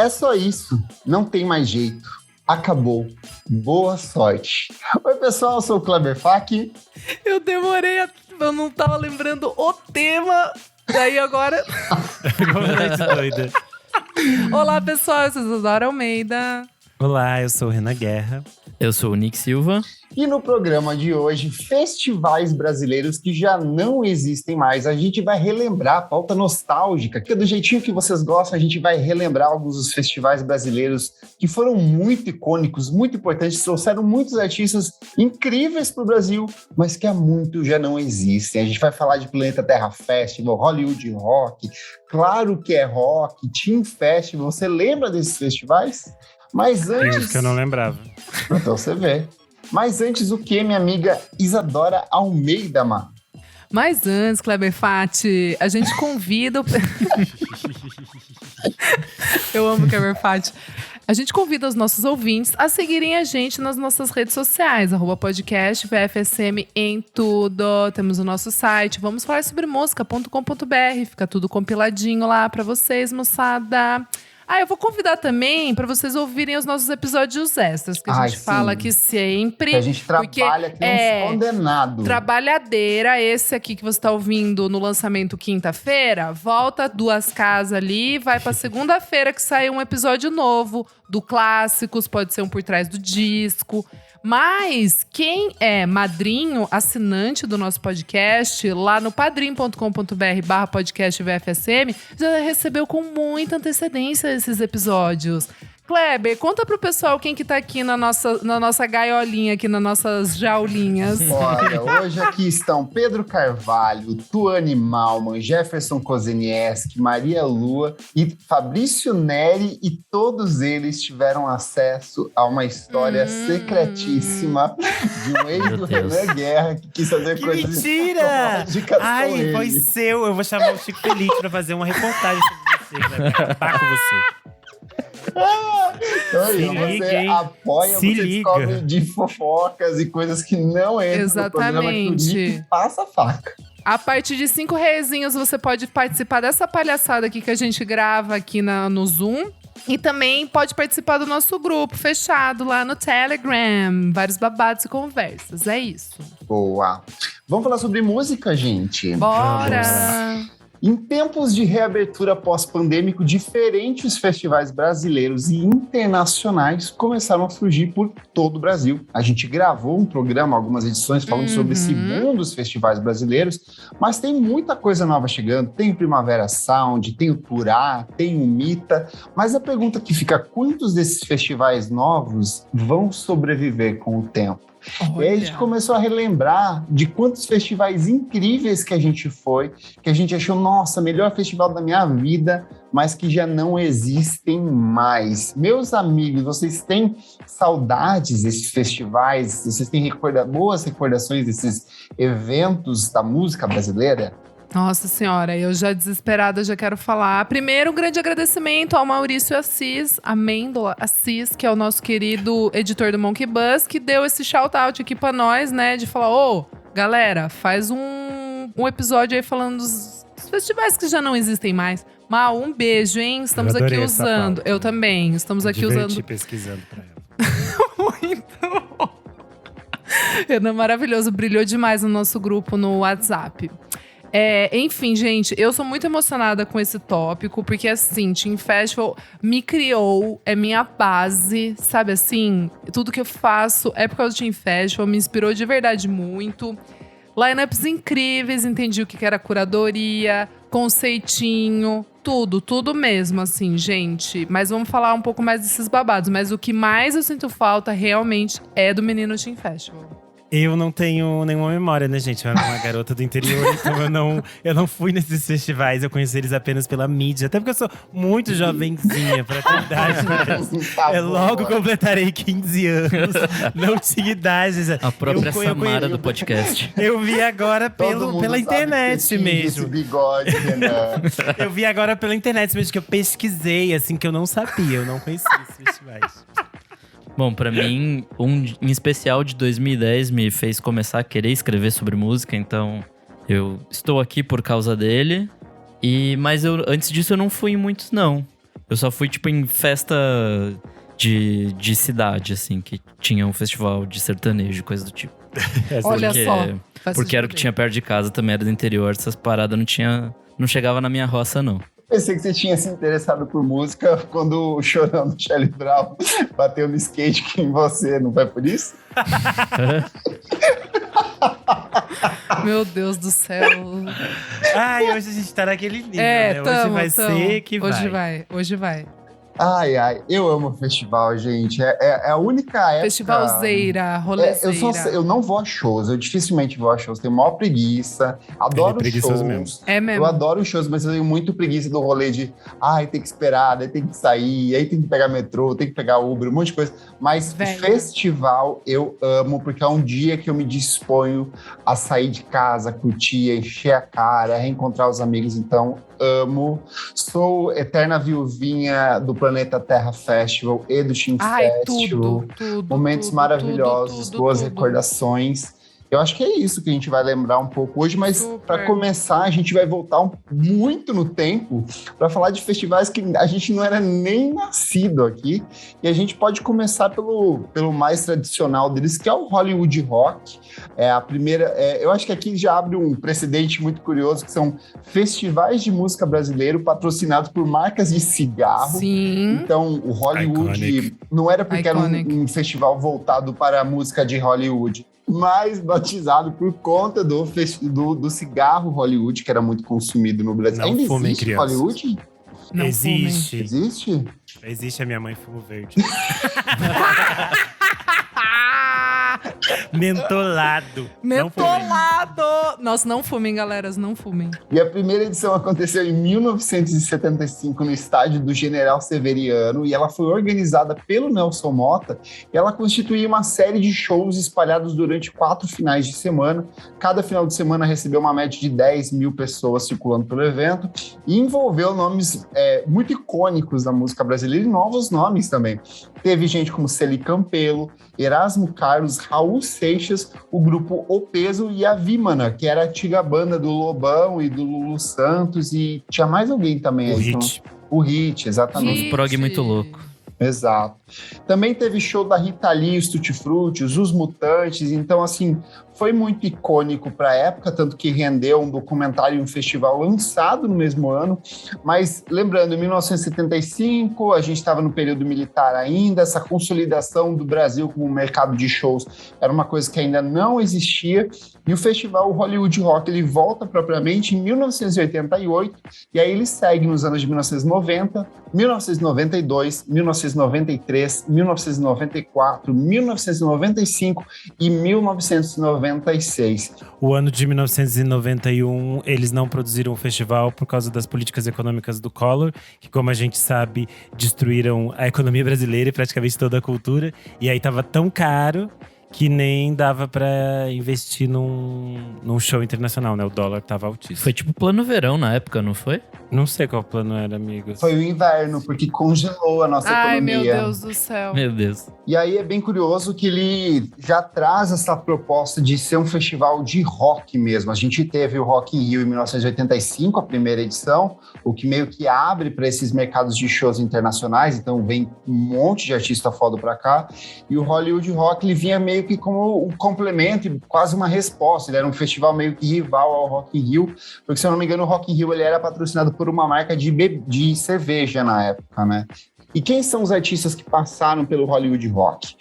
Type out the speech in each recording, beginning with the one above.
É só isso, não tem mais jeito. Acabou. Boa sorte. Oi, pessoal, eu sou o Kleber Fak. Eu demorei, eu não tava lembrando o tema. Daí agora... Completamente doida. Olá, pessoal, eu sou Isadora Almeida. Olá, eu sou o Renan Guerra. Eu sou o Nick Silva. E no programa de hoje, festivais brasileiros que já não existem mais. A gente vai relembrar a pauta nostálgica, que é do jeitinho que vocês gostam, a gente vai relembrar alguns dos festivais brasileiros que foram muito icônicos, muito importantes, trouxeram muitos artistas incríveis para o Brasil, mas que há muito já não existem. A gente vai falar de Planeta Terra Festival, Hollywood Rock, Claro que é Rock, Team Festival. Você lembra desses festivais? Mas antes... Isso que eu não lembrava. Então você vê. Mas antes o que, minha amiga Isadora Almeida, mano? Mas antes, Kleber Fati, a gente convida... Eu amo o Kleber Fati. A gente convida os nossos ouvintes a seguirem a gente nas nossas redes sociais, @podcast VFSM em tudo. Temos o nosso site, vamos falar sobre música.com.br, fica tudo compiladinho lá pra vocês, moçada. Eu vou convidar também para vocês ouvirem os nossos episódios extras, que a gente fala aqui sempre. Que a gente trabalha aqui uns condenados. Trabalhadeira, esse aqui que você tá ouvindo no lançamento quinta-feira, volta 2 casas ali, vai pra segunda-feira que sai um episódio novo do Clássicos, pode ser um por trás do disco. Mas quem é madrinho, assinante do nosso podcast, lá no padrim.com.br/podcast VFSM, já recebeu com muita antecedência esses episódios. Kleber, conta pro pessoal quem que tá aqui na nossa gaiolinha, aqui nas nossas jaulinhas. Olha, hoje aqui estão Pedro Carvalho, Tuane Malman, Jefferson Kozenieski, Maria Lua e Fabrício Neri, e todos eles tiveram acesso a uma história secretíssima de um ex do Renan Guerra que quis fazer Que coisas mentira! Ai, foi foi seu. Eu vou chamar o Chico Feliz pra fazer uma reportagem sobre você, vai acabar com você. Então, Se você liga, hein? apoia, Se você liga. descobre de fofocas e coisas que não entram no programa, que o Nick passa a faca. A partir de R$5 você pode participar dessa palhaçada aqui que a gente grava aqui no Zoom. E também pode participar do nosso grupo fechado lá no Telegram. Vários babados e conversas, é isso. Boa. Vamos falar sobre música, gente? Bora! Em tempos de reabertura pós-pandêmico, diferentes festivais brasileiros e internacionais começaram a surgir por todo o Brasil. A gente gravou um programa, algumas edições, falando sobre esse boom dos festivais brasileiros, mas tem muita coisa nova chegando. Tem o Primavera Sound, tem o Turá, tem o Mita, mas a pergunta que fica, quantos desses festivais novos vão sobreviver com o tempo? Olha. E aí a gente começou a relembrar de quantos festivais incríveis que a gente foi, que a gente achou, nossa, melhor festival da minha vida, mas que já não existem mais. Meus amigos, vocês têm saudades desses festivais? Vocês têm boas recordações desses eventos da música brasileira? Nossa senhora, eu já desesperada já quero falar. Primeiro, um grande agradecimento ao Maurício Assis, Amêndola Assis, que é o nosso querido editor do Monkey Buzz, que deu esse shout-out aqui pra nós, né? De falar, galera, faz um episódio aí falando dos festivais que já não existem mais. Mal, um beijo, hein? Estamos aqui usando. Eu também. Estamos aqui usando. Pesquisando pra ela. Muito bom. Renan maravilhoso, brilhou demais no nosso grupo no WhatsApp. Enfim, gente, eu sou muito emocionada com esse tópico, porque assim, Team Festival me criou, é minha base, sabe assim? Tudo que eu faço é por causa do Team Festival, me inspirou de verdade muito. Lineups incríveis, entendi o que era curadoria, conceitinho, tudo mesmo, assim, gente. Mas vamos falar um pouco mais desses babados, mas o que mais eu sinto falta realmente é do menino Team Festival. Eu não tenho nenhuma memória, né, gente? Eu era uma garota do interior, então eu não fui nesses festivais. Eu conheci eles apenas pela mídia. Até porque eu sou muito jovenzinha pra ter idade. Logo completarei 15 anos. Não tinha idade. A própria Samara do podcast. Eu vi agora pela internet mesmo. Esse bigode, Renan. Eu vi agora pela internet mesmo, que eu pesquisei, assim, que eu não sabia. Eu não conhecia esses festivais. Bom, pra mim, em especial de 2010 me fez começar a querer escrever sobre música, então eu estou aqui por causa dele. Mas antes disso eu não fui em muitos, não. Eu só fui, tipo, em festa de cidade, assim, que tinha um festival de sertanejo, coisa do tipo. Olha Porque- só. festa Porque de era o que poder. tinha perto de casa, também era do interior, essas paradas não chegava na minha roça, não. Pensei que você tinha se interessado por música quando o Chorão do Charlie Brown bateu no skate que em você, não foi por isso? Meu Deus do céu. Ai, hoje a gente tá naquele nível, É, né? Hoje tamo, vai tamo. ser que Hoje vai. Ai, eu amo o festival, gente. É a única época... Festivalzeira, rolezeira. Eu não vou a shows, eu dificilmente vou a shows, tenho maior preguiça, adoro preguiçoso shows. mesmo. É mesmo. Eu adoro shows, mas eu tenho muito preguiça do rolê de tem que esperar, daí tem que sair, aí tem que pegar metrô, tem que pegar Uber, um monte de coisa. Mas Velho. festival eu amo, porque é um dia que eu me disponho a sair de casa, curtir, encher a cara, reencontrar os amigos, então amo. Sou eterna viuvinha do Planeta Terra Festival e do Team Ai, Festival. tudo. Momentos tudo, maravilhosos, tudo, boas tudo. recordações. Eu acho que é isso que a gente vai lembrar um pouco hoje, mas Super. para começar, a gente vai voltar muito no tempo para falar de festivais que a gente não era nem nascido aqui. E a gente pode começar pelo mais tradicional deles, que é o Hollywood Rock. É a primeira. Eu acho que aqui já abre um precedente muito curioso, que são festivais de música brasileiro patrocinados por marcas de cigarro. Sim. Então, o Hollywood Iconic. não era porque era Iconic. um festival voltado para a música de Hollywood, mas batizado por conta do cigarro Hollywood, que era muito consumido no Brasil. Não Ainda fumem, existe crianças. Hollywood? Não Existe. Existe? Existe a minha mãe fumo verde. fumem. Mentolado. Não fumem. Mentolado! Nossa, não fumem, galera, não fumem. E a primeira edição aconteceu em 1975 no estádio do General Severiano e ela foi organizada pelo Nelson Motta e ela constituía uma série de shows espalhados durante 4 finais de semana. Cada final de semana recebeu uma média de 10 mil pessoas circulando pelo evento e envolveu nomes muito icônicos da música brasileira e novos nomes também. Teve gente como Celi Campelo, Erasmo Carlos, Raul Seixas, o grupo O Peso e a Vímana, que era a antiga banda do Lobão e do Lulu Santos, e tinha mais alguém também O aí. hit. O Hit, exatamente. Uns prog muito louco. Exato. Também teve show da Rita Lee, os Tutti Frutti, os Mutantes, então assim, foi muito icônico para a época, tanto que rendeu um documentário e um festival lançado no mesmo ano, mas lembrando, em 1975, a gente estava no período militar ainda, essa consolidação do Brasil como mercado de shows era uma coisa que ainda não existia, e o festival Hollywood Rock, ele volta propriamente em 1988, e aí ele segue nos anos de 1990, 1992, 1993, 1994, 1995 e 1996. O ano de 1991, eles não produziram o festival por causa das políticas econômicas do Collor, que, como a gente sabe, destruíram a economia brasileira e praticamente toda a cultura. E aí tava tão caro que nem dava pra investir num show internacional, né? O dólar tava altíssimo. Foi tipo plano verão na época, não foi? Não sei qual plano era, amigos. Foi o inverno, porque congelou a nossa Ai, meu economia. Deus do céu. Meu Deus. E aí é bem curioso que ele já traz essa proposta de ser um festival de rock mesmo. A gente teve o Rock in Rio em 1985, a primeira edição, o que meio que abre para esses mercados de shows internacionais, então vem um monte de artista foda para cá. E o Hollywood Rock, ele vinha meio que como um complemento e quase uma resposta. Ele era um festival meio que rival ao Rock in Rio, porque se eu não me engano o Rock in Rio ele era patrocinado por uma marca de cerveja na época, né? E quem são os artistas que passaram pelo Hollywood Rock?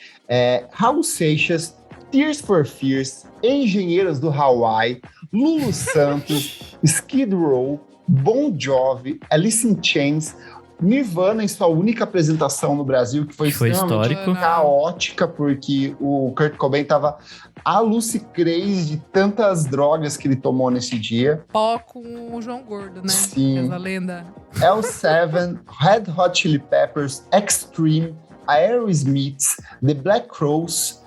Raul Seixas, Tears for Fears, Engenheiros do Hawaii, Lulu Santos, Skid Row, Bon Jovi, Alice in Chains, Nirvana em sua única apresentação no Brasil, que foi extremamente histórico. caótica, porque o Kurt Cobain estava alucinado de tantas drogas que ele tomou nesse dia. Pó com o João Gordo, né? Sim. Essa lenda. L7, Red Hot Chili Peppers, Extreme, Aerosmith, The Black Crowes,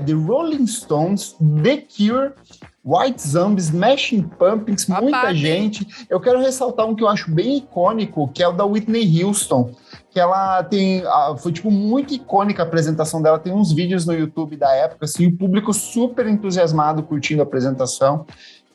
The Rolling Stones, The Cure, White Zombie, Smashing Pumpkins, muita Babado, hein? gente. Eu quero ressaltar um que eu acho bem icônico, que é o da Whitney Houston, que ela tem, foi tipo muito icônica a apresentação dela, tem uns vídeos no YouTube da época, assim, o público super entusiasmado curtindo a apresentação.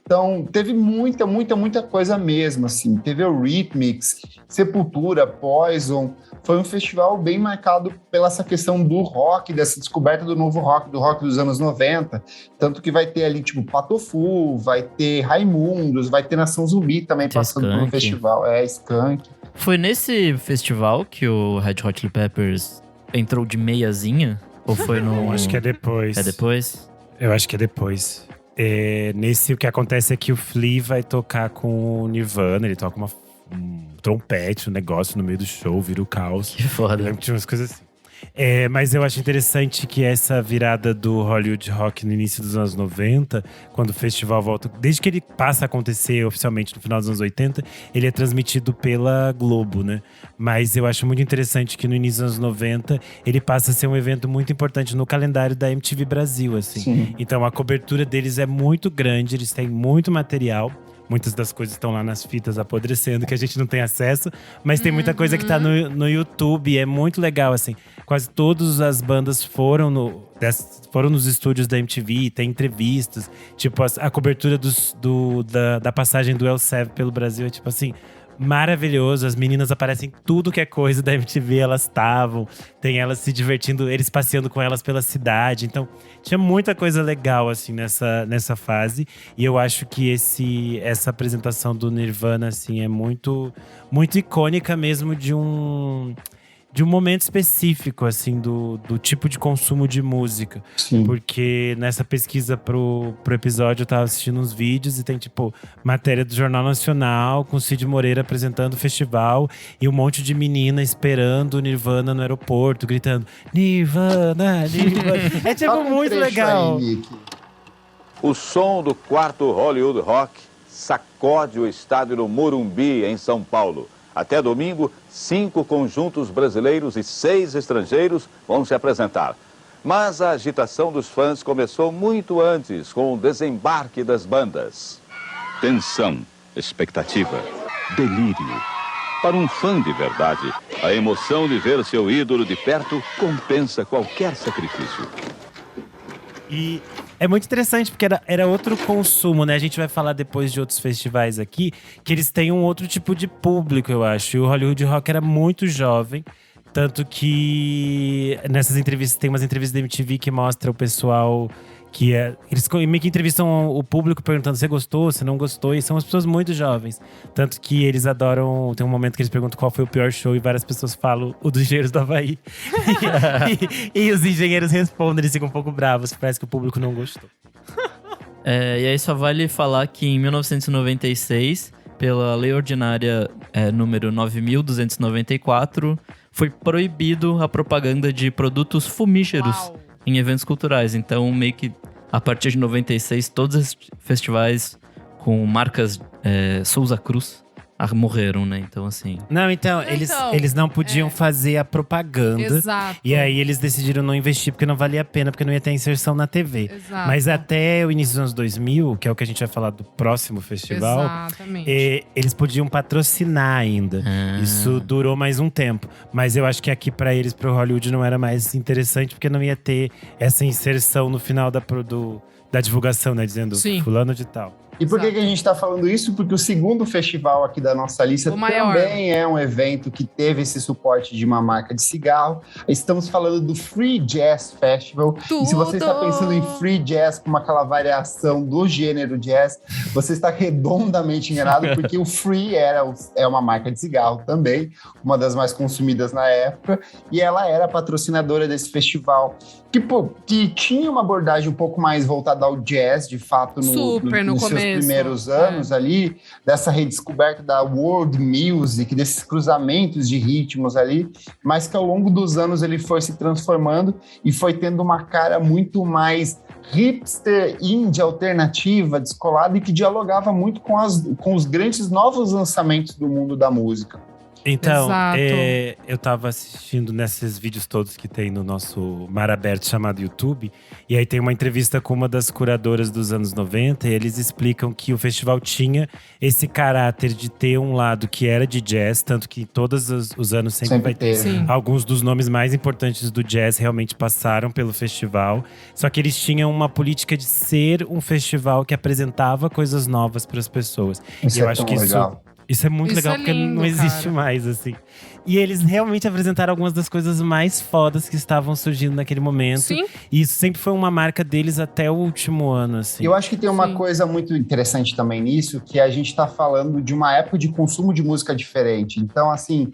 Então, teve muita coisa mesmo, assim. Teve o Rhythmics, Sepultura, Poison. Foi um festival bem marcado pela essa questão do rock, dessa descoberta do novo rock, do rock dos anos 90. Tanto que vai ter ali, tipo, Patofu, vai ter Raimundos, vai ter Nação Zumbi também passando Skank. pelo festival. Skank. Foi nesse festival que o Red Hot Chili Peppers entrou de meiazinha? Ou foi no… Eu acho que é depois. É depois? Eu acho que é depois. Nesse, o que acontece é que o Flea vai tocar com o Nirvana, ele toca um trompete, um negócio no meio do show, vira o caos. Que Eu foda. lembro que tinha umas coisas assim. Mas eu acho interessante que essa virada do Hollywood Rock no início dos anos 90, quando o festival volta, desde que ele passa a acontecer oficialmente no final dos anos 80, ele é transmitido pela Globo, né? Mas eu acho muito interessante que no início dos anos 90, ele passa a ser um evento muito importante no calendário da MTV Brasil, assim. Sim. Então a cobertura deles é muito grande, eles têm muito material. Muitas das coisas estão lá nas fitas apodrecendo, que a gente não tem acesso. Mas tem muita coisa que tá no YouTube, é muito legal, assim. Quase todas as bandas foram nos estúdios da MTV, tem entrevistas. Tipo, a cobertura da passagem do El Sev pelo Brasil é tipo assim… maravilhoso, as meninas aparecem em tudo que é coisa da MTV, elas estavam. Tem elas se divertindo, eles passeando com elas pela cidade. Então, tinha muita coisa legal, assim, nessa fase. E eu acho que essa apresentação do Nirvana, assim, é muito, muito icônica mesmo de um momento específico, assim, do tipo de consumo de música. Sim. Porque nessa pesquisa pro episódio eu tava assistindo uns vídeos e tem, tipo, matéria do Jornal Nacional com Cid Moreira apresentando o festival e um monte de menina esperando o Nirvana no aeroporto, gritando Nirvana, Nirvana. É, tipo, Toca um muito trecho legal. aí, Nick. O som do quarto Hollywood Rock sacode o estádio do Morumbi, em São Paulo. Até domingo, 5 conjuntos brasileiros e 6 estrangeiros vão se apresentar. Mas a agitação dos fãs começou muito antes, com o desembarque das bandas. Tensão, expectativa, delírio. Para um fã de verdade, a emoção de ver seu ídolo de perto compensa qualquer sacrifício. E é muito interessante, porque era outro consumo, né? A gente vai falar depois de outros festivais aqui, que eles têm um outro tipo de público, eu acho. E o Hollywood Rock era muito jovem, tanto que nessas entrevistas, tem umas entrevistas da MTV que mostra o pessoal que eles meio que entrevistam o público perguntando se gostou, se não gostou, e são as pessoas muito jovens. Tanto que eles adoram, tem um momento que eles perguntam qual foi o pior show e várias pessoas falam o dos Engenheiros do Havaí. e os engenheiros respondem, eles ficam um pouco bravos, parece que o público não gostou. E aí só vale falar que em 1996, pela Lei Ordinária número 9.294, foi proibido a propaganda de produtos fumígeros. Uau. Em eventos culturais. Então, meio que a partir de 96, todos os festivais com marcas Souza Cruz morreram, né? Então, assim… Não, então, eles não podiam fazer a propaganda. Exato. E aí eles decidiram não investir porque não valia a pena, porque não ia ter inserção na TV. Exato. Mas até o início dos anos 2000, que é o que a gente vai falar do próximo festival, Exatamente. eles podiam patrocinar ainda. Isso durou mais um tempo. Mas eu acho que aqui pra eles, pro Hollywood, não era mais interessante, porque não ia ter essa inserção no final da divulgação, né? Dizendo Sim. fulano de tal. E por que a gente está falando isso? Porque o segundo festival aqui da nossa lista O maior. também é um evento que teve esse suporte de uma marca de cigarro. Estamos falando do Free Jazz Festival. E se você está pensando em Free Jazz como aquela variação do gênero jazz, você está redondamente enganado, porque o Free é uma marca de cigarro também, uma das mais consumidas na época, e ela era patrocinadora desse festival. Que tinha uma abordagem um pouco mais voltada ao jazz, de fato, no nos seus começo, primeiros anos ali, dessa redescoberta da world music, desses cruzamentos de ritmos ali, mas que ao longo dos anos ele foi se transformando e foi tendo uma cara muito mais hipster, indie, alternativa, descolada e que dialogava muito com os grandes novos lançamentos do mundo da música. Então, Exato. eu tava assistindo nesses vídeos todos que tem no nosso mar aberto chamado YouTube. E aí tem uma entrevista com uma das curadoras dos anos 90. E eles explicam que o festival tinha esse caráter de ter um lado que era de jazz. Tanto que todos os anos sempre vai ter. Sim. Alguns dos nomes mais importantes do jazz realmente passaram pelo festival. Só que eles tinham uma política de ser um festival que apresentava coisas novas para as pessoas. Isso E eu é acho tão que legal. isso é muito Isso legal, é porque lindo, não existe cara. mais, assim. E eles realmente apresentaram algumas das coisas mais fodas que estavam surgindo naquele momento. Sim. E isso sempre foi uma marca deles até o último ano, assim. Eu acho que tem uma Sim. coisa muito interessante também nisso, que a gente está falando de uma época de consumo de música diferente. Então, assim,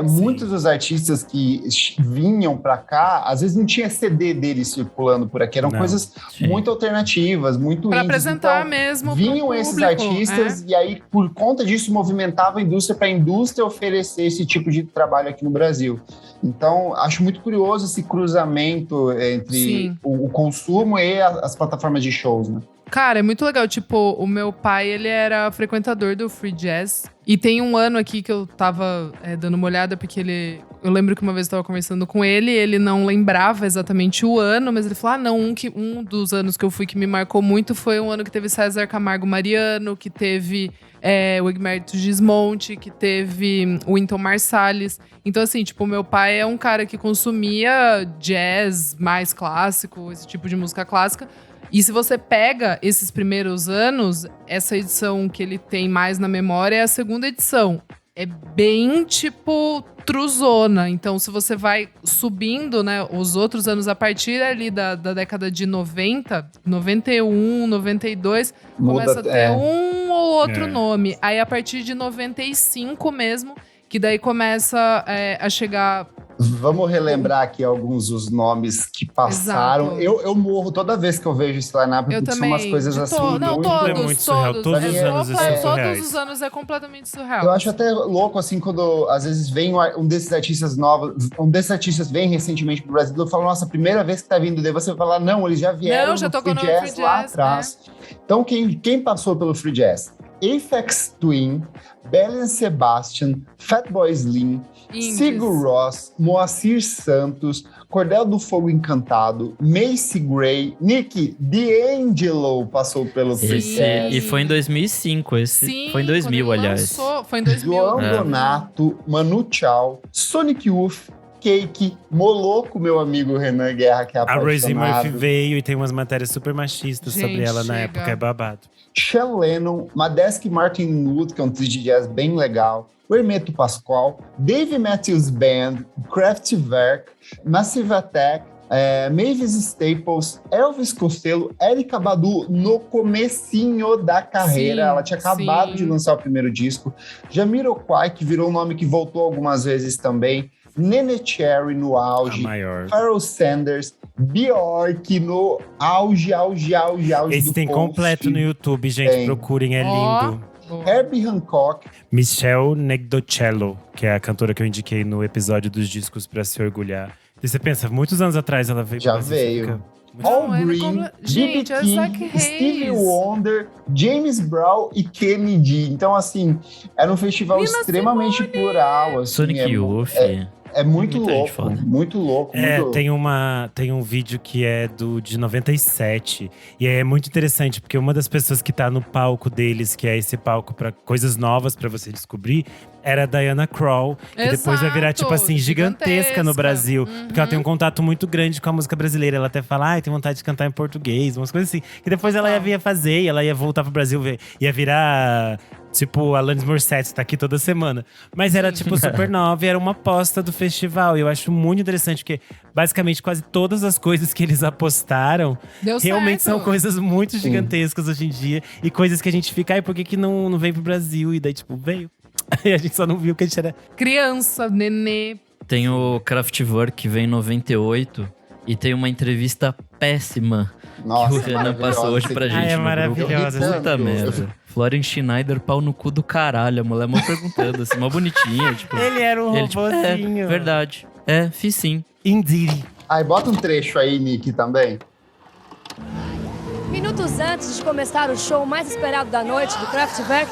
muitos dos artistas que vinham para cá, às vezes não tinha CD deles circulando por aqui, eram Não. coisas Sim. muito alternativas, muito Pra indies. apresentar Então, mesmo vinham pro esses público, artistas e aí, por conta disso, movimentava a indústria para a indústria oferecer esse tipo de trabalho aqui no Brasil. Então, acho muito curioso esse cruzamento entre Sim. o consumo e as plataformas de shows, né? Cara, é muito legal. Tipo, o meu pai, ele era frequentador do Free Jazz. E tem um ano aqui que eu tava dando uma olhada, porque eu lembro que uma vez eu tava conversando com ele não lembrava exatamente o ano, mas ele falou: ah, não, um dos anos que eu fui que me marcou muito foi um ano que teve César Camargo Mariano, que teve o Egberto Gismonti, que teve o Wynton Marsalis. Então, assim, tipo, meu pai é um cara que consumia jazz mais clássico, esse tipo de música clássica. E se você pega esses primeiros anos, essa edição que ele tem mais na memória é a segunda edição. É bem, tipo, truzona. Então, se você vai subindo, né, os outros anos, a partir ali da década de 90, 91, 92, começa a ter um ou outro nome. Aí, a partir de 95 mesmo, que daí começa a chegar… Vamos relembrar aqui alguns dos nomes que passaram. Exato. Eu morro toda vez que eu vejo esse line-up, Eu porque também. são umas coisas De assim… não, muito- todos, É muito surreal. todos. Todos os anos são Todos surreais. os anos é completamente surreal. Eu acho até louco, assim, quando às vezes vem um desses artistas novos, um desses artistas vem recentemente pro Brasil, eu falo, nossa, primeira vez que tá vindo, daí você vai falar, não, eles já vieram Não, já no tocou Free no Jazz Free lá Jazz, atrás. Então, quem passou pelo Free Jazz? Aphex Twin, Belen Sebastian, Fatboy Slim, Indies. Sigur Rós, Moacir Santos, Cordel do Fogo Encantado, Macy Gray, Nick D'Angelo passou pelo Free Jazz. E foi em 2005, Sim, foi em 2000, quando ele aliás. lançou, foi em 2000. João É. Donato, Manu Chao, Sonic Youth, Cake, Moloco, meu amigo Renan Guerra, que é A Rosie Murphy apaixonado, veio e tem umas matérias super machistas Gente, sobre ela na chega. época, é babado. Sean Lennon, Madesky Martin Wood, que é um trio de jazz bem legal, o Hermeto Pascoal, Dave Matthews Band, Kraftwerk, Massive Attack, Mavis Staples, Elvis Costello, Erykah Badu no comecinho da carreira. Sim, Ela tinha acabado sim. de lançar o primeiro disco. Jamiroquai, que virou um nome que voltou algumas vezes também. Nene Cherry no A auge. maior. Pharoah Sanders, Bjork no auge Esse do tem post. completo no YouTube, gente. Tem. Procurem, é Ó. lindo. Boa. Herbie Hancock, Michelle Negdocello, que é a cantora que eu indiquei no episódio dos discos pra se orgulhar. E você pensa, muitos anos atrás ela veio Já pro Brasil, você veio. fica muito- All Não, ele Green, compla- B.B. Gente, é Zac King, Hayes. Stevie Wonder, James Brown e Kennedy. Então, assim, era um festival Nina extremamente plural. Assim, Sonic Youth. É muito Muita gente louco, foda. muito louco. muito... Tem um vídeo que é de 97. E é muito interessante, porque uma das pessoas que tá no palco deles, que é esse palco pra coisas novas pra você descobrir, era a Diana Krall, que depois vai virar, Exato, tipo assim, gigantesca no gigantesca. Brasil. Uhum. Porque ela tem um contato muito grande com a música brasileira. Ela até fala, ai, tem vontade de cantar em português, umas coisas assim. Que depois ela ia fazer, e ela ia voltar pro Brasil, ia virar… Tipo, Alanis Morissette tá aqui toda semana. Mas era, tipo, super nova e era uma aposta do festival. E eu acho muito interessante, porque basicamente quase todas as coisas que eles apostaram Deu realmente certo. são coisas muito gigantescas hoje em dia. E coisas que a gente fica, ai, por que não veio pro Brasil? E daí, tipo, veio. E a gente só não viu que a gente era… Criança, nenê. Tem o Kraftwerk que vem em 98 e tem uma entrevista péssima Nossa, que o Renan maravilhosa. passou hoje pra Você- gente. é no maravilhosa. grupo. Eu ri Puta tanto. merda. Florian Schneider, pau no cu do caralho. A mulher mó perguntando, assim, mó bonitinha. Tipo, Ele era um ele, tipo, robozinho. verdade. Fiz sim. Indiri. Aí, bota um trecho aí, Nick, também. Minutos antes de começar o show mais esperado da noite do Kraftwerk,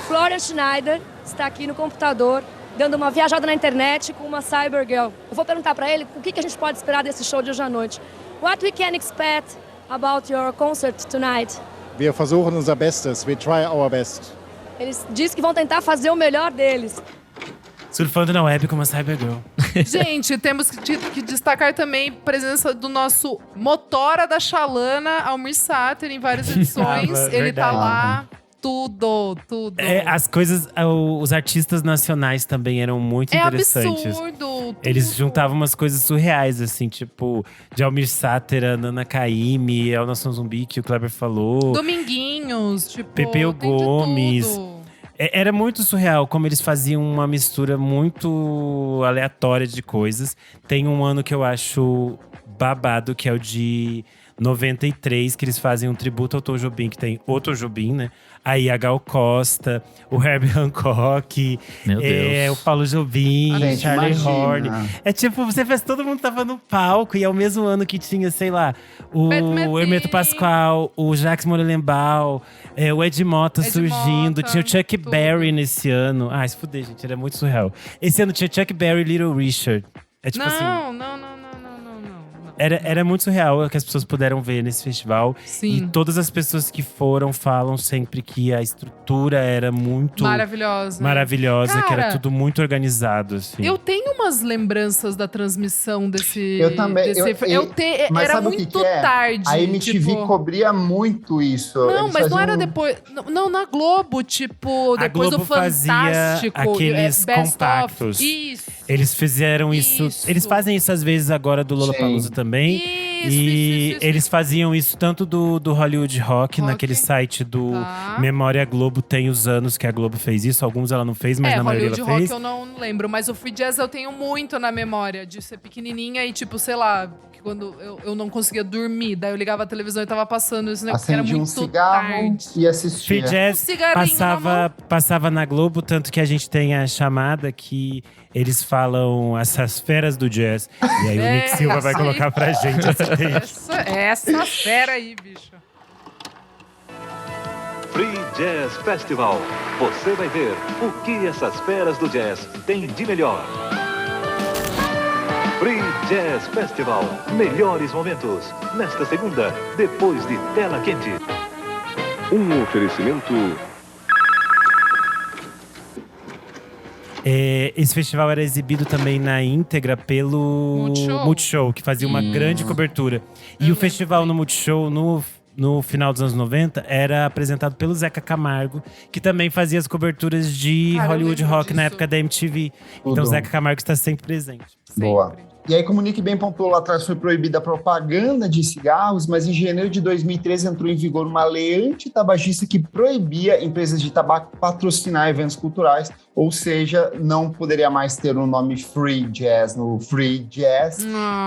Florian Schneider está aqui no computador dando uma viajada na internet com uma Cybergirl. Eu vou perguntar para ele o que a gente pode esperar desse show de hoje à noite. What we can expect about your concert tonight? Wir versuchen unser Bestes. We try our best. Eles dizem que vão tentar fazer o melhor deles. Surfando na web com uma Cybergirl. Gente, temos que destacar também a presença do nosso motora da Xalana, Almir Sater, em várias edições. Ele tá verdade. lá, tudo. As coisas, os artistas nacionais também eram muito interessantes. Absurdo. Eles tudo. juntavam umas coisas surreais, assim, tipo, de Almir Sater, a Nana Caymmi, El Nação Zumbi, que o Kleber falou. Dominguinhos, tipo, Pepeu tem de Gomes. tudo. Era muito surreal como eles faziam uma mistura muito aleatória de coisas. Tem um ano que eu acho babado, que é o de 93, que eles fazem um tributo ao Tom Jobim, que tem o Tom Jobim, né? Aí a Gal Costa, o Herbie Hancock, Meu Deus. o Paulo Jobim, Gente, Charlie imagina. Horn. É tipo, você fez, todo mundo tava no palco, e é o mesmo ano que tinha, sei lá, o Beth Metheny. Hermeto Pascoal, o Jacques Morelenbaum, o Ed Mota Ed surgindo, Mota, tinha o Chuck tudo. Berry nesse ano. Ah, se fuder, gente, era muito surreal. Esse ano tinha Chuck Berry e Little Richard. É tipo assim. Não. Era muito surreal o que as pessoas puderam ver nesse festival. Sim. E todas as pessoas que foram falam sempre que a estrutura era muito maravilhosa, que era Cara, tudo muito organizado, assim. Eu tenho umas lembranças da transmissão desse. Eu também, mas era sabe o que muito que é? tarde. A MTV tipo, cobria muito isso. Não, Eles mas não faziam- era depois. Não, na Globo, tipo, A depois Globo do fazia Fantástico. aqueles Best compactos. Of. Isso. Eles fizeram isso. Isso. Eles fazem isso às vezes agora do Lollapalooza Sim. também. Isso, E isso. eles faziam isso tanto do Hollywood Rock, naquele site do Tá. Memória Globo, tem os anos que a Globo fez isso. Alguns ela não fez, mas na maioria Hollywood ela Rock fez. eu não lembro, mas o Free Jazz eu tenho muito na memória de ser pequenininha e tipo, sei lá, que quando eu não conseguia dormir, daí eu ligava a televisão e tava passando isso, né? Porque era Acendia um muito cigarro tarde. e assistia. Free Jazz cigarrinho na passava na Globo, tanto que a gente tem a chamada que eles falam essas feras do jazz. E aí o Nick Silva vai isso aí. colocar pra gente essa daí. Essa fera aí, bicho. Free Jazz Festival. Você vai ver o que essas feras do jazz têm de melhor. Free Jazz Festival. Melhores momentos. Nesta segunda, depois de Tela Quente. Um oferecimento Esse festival era exibido também na íntegra pelo Multishow, que fazia uma grande cobertura. E o festival no Multishow, no final dos anos 90, era apresentado pelo Zeca Camargo, que também fazia as coberturas de Cara, eu Hollywood lembro Rock na disso. época da MTV. Então Tudo. o Zeca Camargo está sempre presente. Boa. Sempre. E aí, como o Nick bem pontuou lá atrás, foi proibida a propaganda de cigarros, mas em janeiro de 2013 entrou em vigor uma lei antitabagista que proibia empresas de tabaco patrocinar eventos culturais, ou seja, não poderia mais ter o nome Free Jazz no Free Jazz.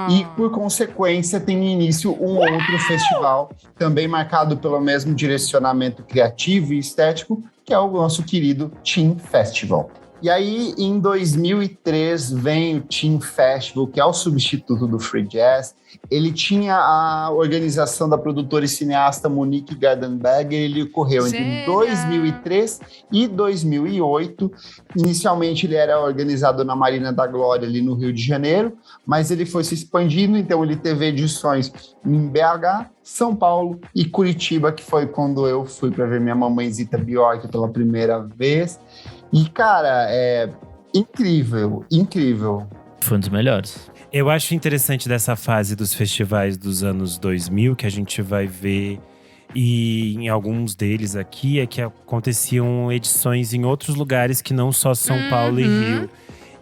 E, por consequência, tem início um outro festival, também marcado pelo mesmo direcionamento criativo e estético, que é o nosso querido Teen Festival. E aí, em 2003, vem o Teen Festival, que é o substituto do Free Jazz. Ele tinha a organização da produtora e cineasta Monique Gardenberger. Ele ocorreu entre 2003 e 2008. Inicialmente, ele era organizado na Marina da Glória, ali no Rio de Janeiro, mas ele foi se expandindo, então ele teve edições em BH, São Paulo e Curitiba, que foi quando eu fui para ver minha mamãezita Bjork pela primeira vez. E, cara, é incrível. Foi um dos melhores. Eu acho interessante dessa fase dos festivais dos anos 2000, que a gente vai ver, e em alguns deles aqui, é que aconteciam edições em outros lugares que não só São Paulo e Rio.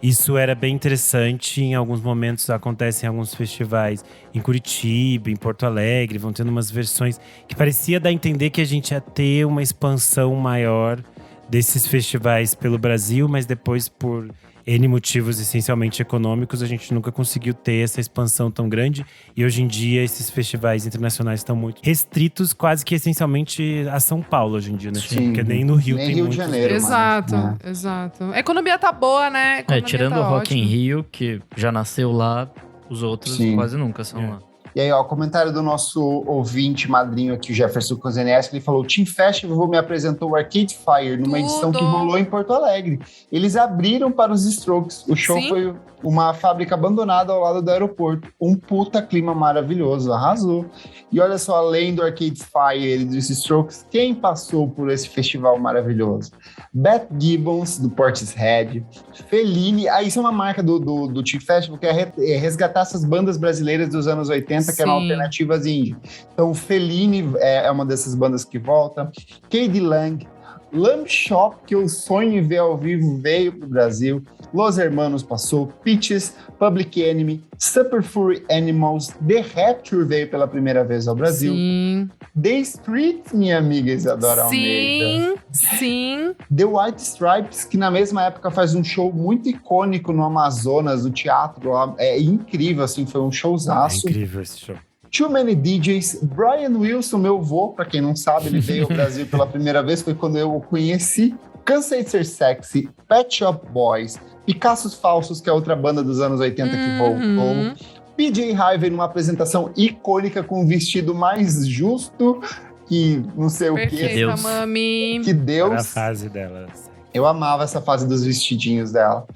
Isso era bem interessante. Em alguns momentos acontecem alguns festivais em Curitiba, em Porto Alegre, vão tendo umas versões que parecia dar a entender que a gente ia ter uma expansão maior desses festivais pelo Brasil, mas depois, por N motivos essencialmente econômicos, a gente nunca conseguiu ter essa expansão tão grande. E hoje em dia, esses festivais internacionais estão muito restritos, quase que essencialmente a São Paulo hoje em dia, né? Sim. Porque nem no Rio Nem tem Rio de muitos. Janeiro. Exato, exato. A economia tá boa, né? A economia Tirando tá o Rock in ótima. Rio, que já nasceu lá, os outros Sim. quase nunca são lá. E aí, ó, comentário do nosso ouvinte madrinho aqui, o Jefferson Kozeneski, ele falou: o Team Festival me apresentou o Arcade Fire numa edição que rolou em Porto Alegre. Eles abriram para os Strokes. O show foi uma fábrica abandonada ao lado do aeroporto. Um puta clima maravilhoso, arrasou. E olha só, além do Arcade Fire e dos Strokes, quem passou por esse festival maravilhoso? Beth Gibbons, do Portishead, Fellini, isso é uma marca do Team Festival, que é resgatar essas bandas brasileiras dos anos 80, que eram alternativas indie. Então, Fellini é uma dessas bandas que volta, K.D. Lang, Lamb Shop, que eu sonho em ver ao vivo, veio pro Brasil, Los Hermanos passou, Peaches, Public Enemy, Super Furry Animals, The Rapture veio pela primeira vez ao Brasil. Sim. The Streets, minha amiga Isadora Almeida. Sim. The White Stripes, que na mesma época faz um show muito icônico no Amazonas, no teatro lá. É incrível, assim, foi um showzaço. É incrível esse show. Too Many DJs, Brian Wilson, meu vô, pra quem não sabe, ele veio ao Brasil pela primeira vez, foi quando eu o conheci. Cansei de Ser Sexy, Pet Shop Boys, Picassos Falsos, que é outra banda dos anos 80 que voltou. PJ Harvey numa apresentação icônica com um vestido mais justo que não sei Perfeita, o que. Deus. Mami. Que Deus. Era a fase dela. Eu amava essa fase dos vestidinhos dela.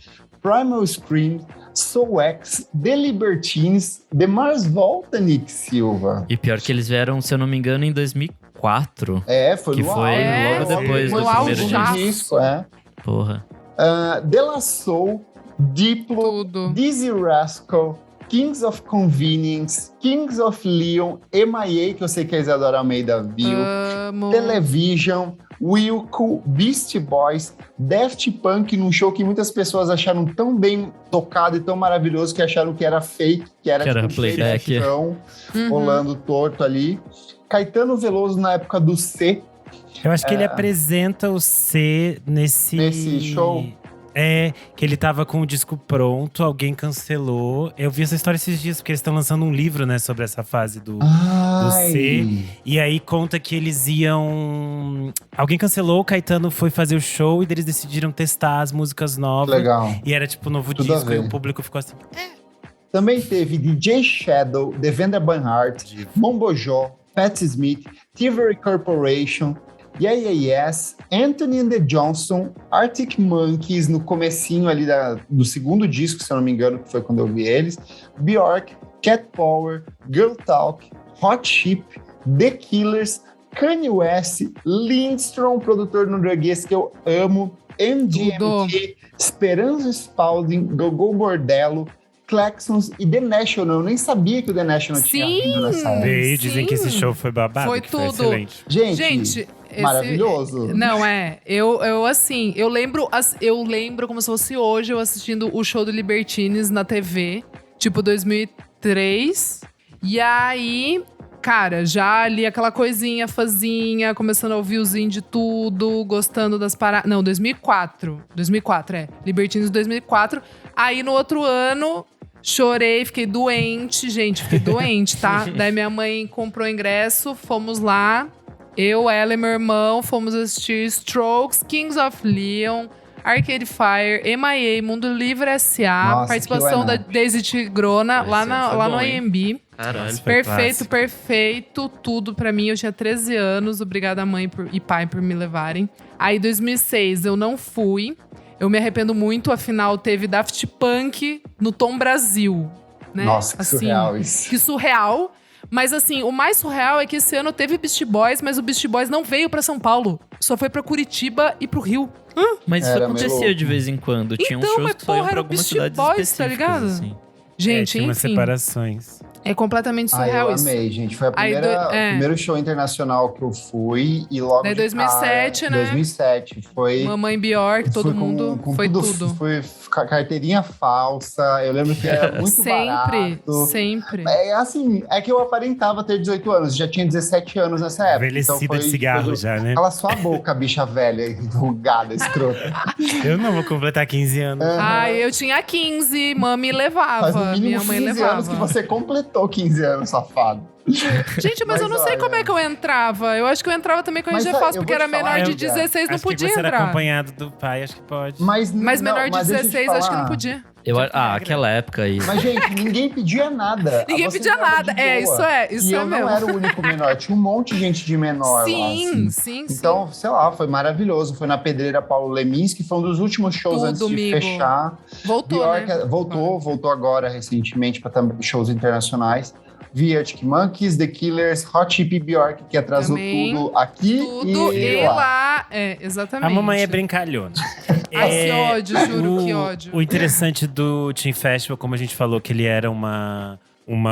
Primal Scream, Soul X, The Libertines, The Mars Volta, Nick Silva. E pior que eles vieram, se eu não me engano, em 2004. Foi que no foi auge, logo depois foi do no primeiro auge. disco. disco. Porra. De La Soul, Diplo, Tudo. Dizzy Rascal, Kings of Convenience, Kings of Leon, M.I.A., que eu sei que a Isadora Almeida viu, Amo. Television, Wilco, Beastie Boys, Daft Punk, num show que muitas pessoas acharam tão bem tocado e tão maravilhoso que acharam que era fake, que era era tipo playback. Rolando torto ali. Caetano Veloso na época do C. Eu acho que ele apresenta o C Nesse show. Que ele tava com o disco pronto, alguém cancelou. Eu vi essa história esses dias, porque eles estão lançando um livro, né, sobre essa fase do C. E aí conta que eles iam… Alguém cancelou, o Caetano foi fazer o show e eles decidiram testar as músicas novas. Legal. E era tipo um novo Tudo a disco, e ver. o público ficou assim… Também teve DJ Shadow, Devendra Banhart, Mombojó, Patti Smith, Thievery Corporation, Yeah Yeah Yes, Anthony and the Johnson, Arctic Monkeys no comecinho ali do segundo disco, se eu não me engano, que foi quando eu vi eles, Bjork, Cat Power, Girl Talk, Hot Chip, The Killers, Kanye West, Lindstrom, produtor norueguês que eu amo, MGMT, Esperanza Spalding, Gogol Bordello, Claxons e The National. Eu nem sabia que o The National tinha vindo nessa época. Veio, dizem que esse show foi babado, Foi que foi tudo. excelente. Gente, maravilhoso. Não, eu assim, eu lembro como se fosse hoje eu assistindo o show do Libertines na TV, tipo 2003. E aí, cara, já ali aquela coisinha, fazinha, começando a ouvir os indie tudo, gostando das paradas. Não, 2004. 2004, Libertines 2004. Aí no outro ano, chorei, fiquei doente, gente, tá? Daí minha mãe comprou ingresso, fomos lá. Eu, ela e meu irmão fomos assistir Strokes, Kings of Leon, Arcade Fire, M.I.A., Mundo Livre S.A., Nossa, participação da Daisy Tigrona lá no AMB. Caralho. Perfeito, tudo pra mim. Eu tinha 13 anos, obrigada mãe e pai por me levarem. Aí, 2006, eu não fui. Eu me arrependo muito, afinal, teve Daft Punk no Tom Brasil, né? Nossa, que assim, surreal isso. Que surreal. Mas assim, o mais surreal é que esse ano teve Beastie Boys, mas o Beastie Boys não veio pra São Paulo. Só foi pra Curitiba e pro Rio. Mas isso Era meio acontecia louco. de vez em quando. Tinha uns Então, shows mas que só iam porra, pra era o algumas Beastie cidades Boys, tá específicas, ligado? assim. Gente, tinha umas enfim. separações. É completamente surreal eu isso. amei, gente. Foi Aí, o primeiro show internacional que eu fui. E logo Daí de 2007, cara, né? 2007. Foi… Mamãe Bjork, todo fui mundo, com foi tudo. Foi carteirinha falsa. Eu lembro que era muito barato. Sempre. É assim, é que eu aparentava ter 18 anos. Já tinha 17 anos nessa época. Envelhecida de cigarro já, né? Cala sua boca, bicha velha, enrugada, escrota. Eu não vou completar 15 anos. Ai, eu tinha 15, mami Faz levava, no mínimo minha mãe 15 levava. anos que você completou 15 anos, safado. Gente, mas eu não sei olha, como é que eu entrava. Eu acho que eu entrava também com a Mas, RG eu Fácil, vou porque te era falar, menor de eu 16, não Acho que podia você era entrar. acompanhado do pai, acho que pode. Mas menor de mas deixa eu te 16, acho que não falar. podia. Aquela época aí. Mas, gente, ninguém pedia nada. Ninguém Você pedia entrava nada. de É, boa. isso E é eu mesmo. não era o único menor. Tinha um monte de gente de menor lá, Sim, assim. sim. Então, sei lá, foi maravilhoso. Foi na Pedreira Paulo Leminski, foi um dos últimos shows Tudo, antes de amigo. fechar. Voltou, Bjork, né? voltou agora recentemente para shows internacionais. Vi Arctic Monkeys, The Killers, Hot Chip e Bjork, que atrasou Também, tudo aqui Tudo e e lá. lá. É, exatamente. A mamãe é brincalhona. Ai, que ódio, juro, que ódio. O interessante do Teen Festival, como a gente falou, que ele era uma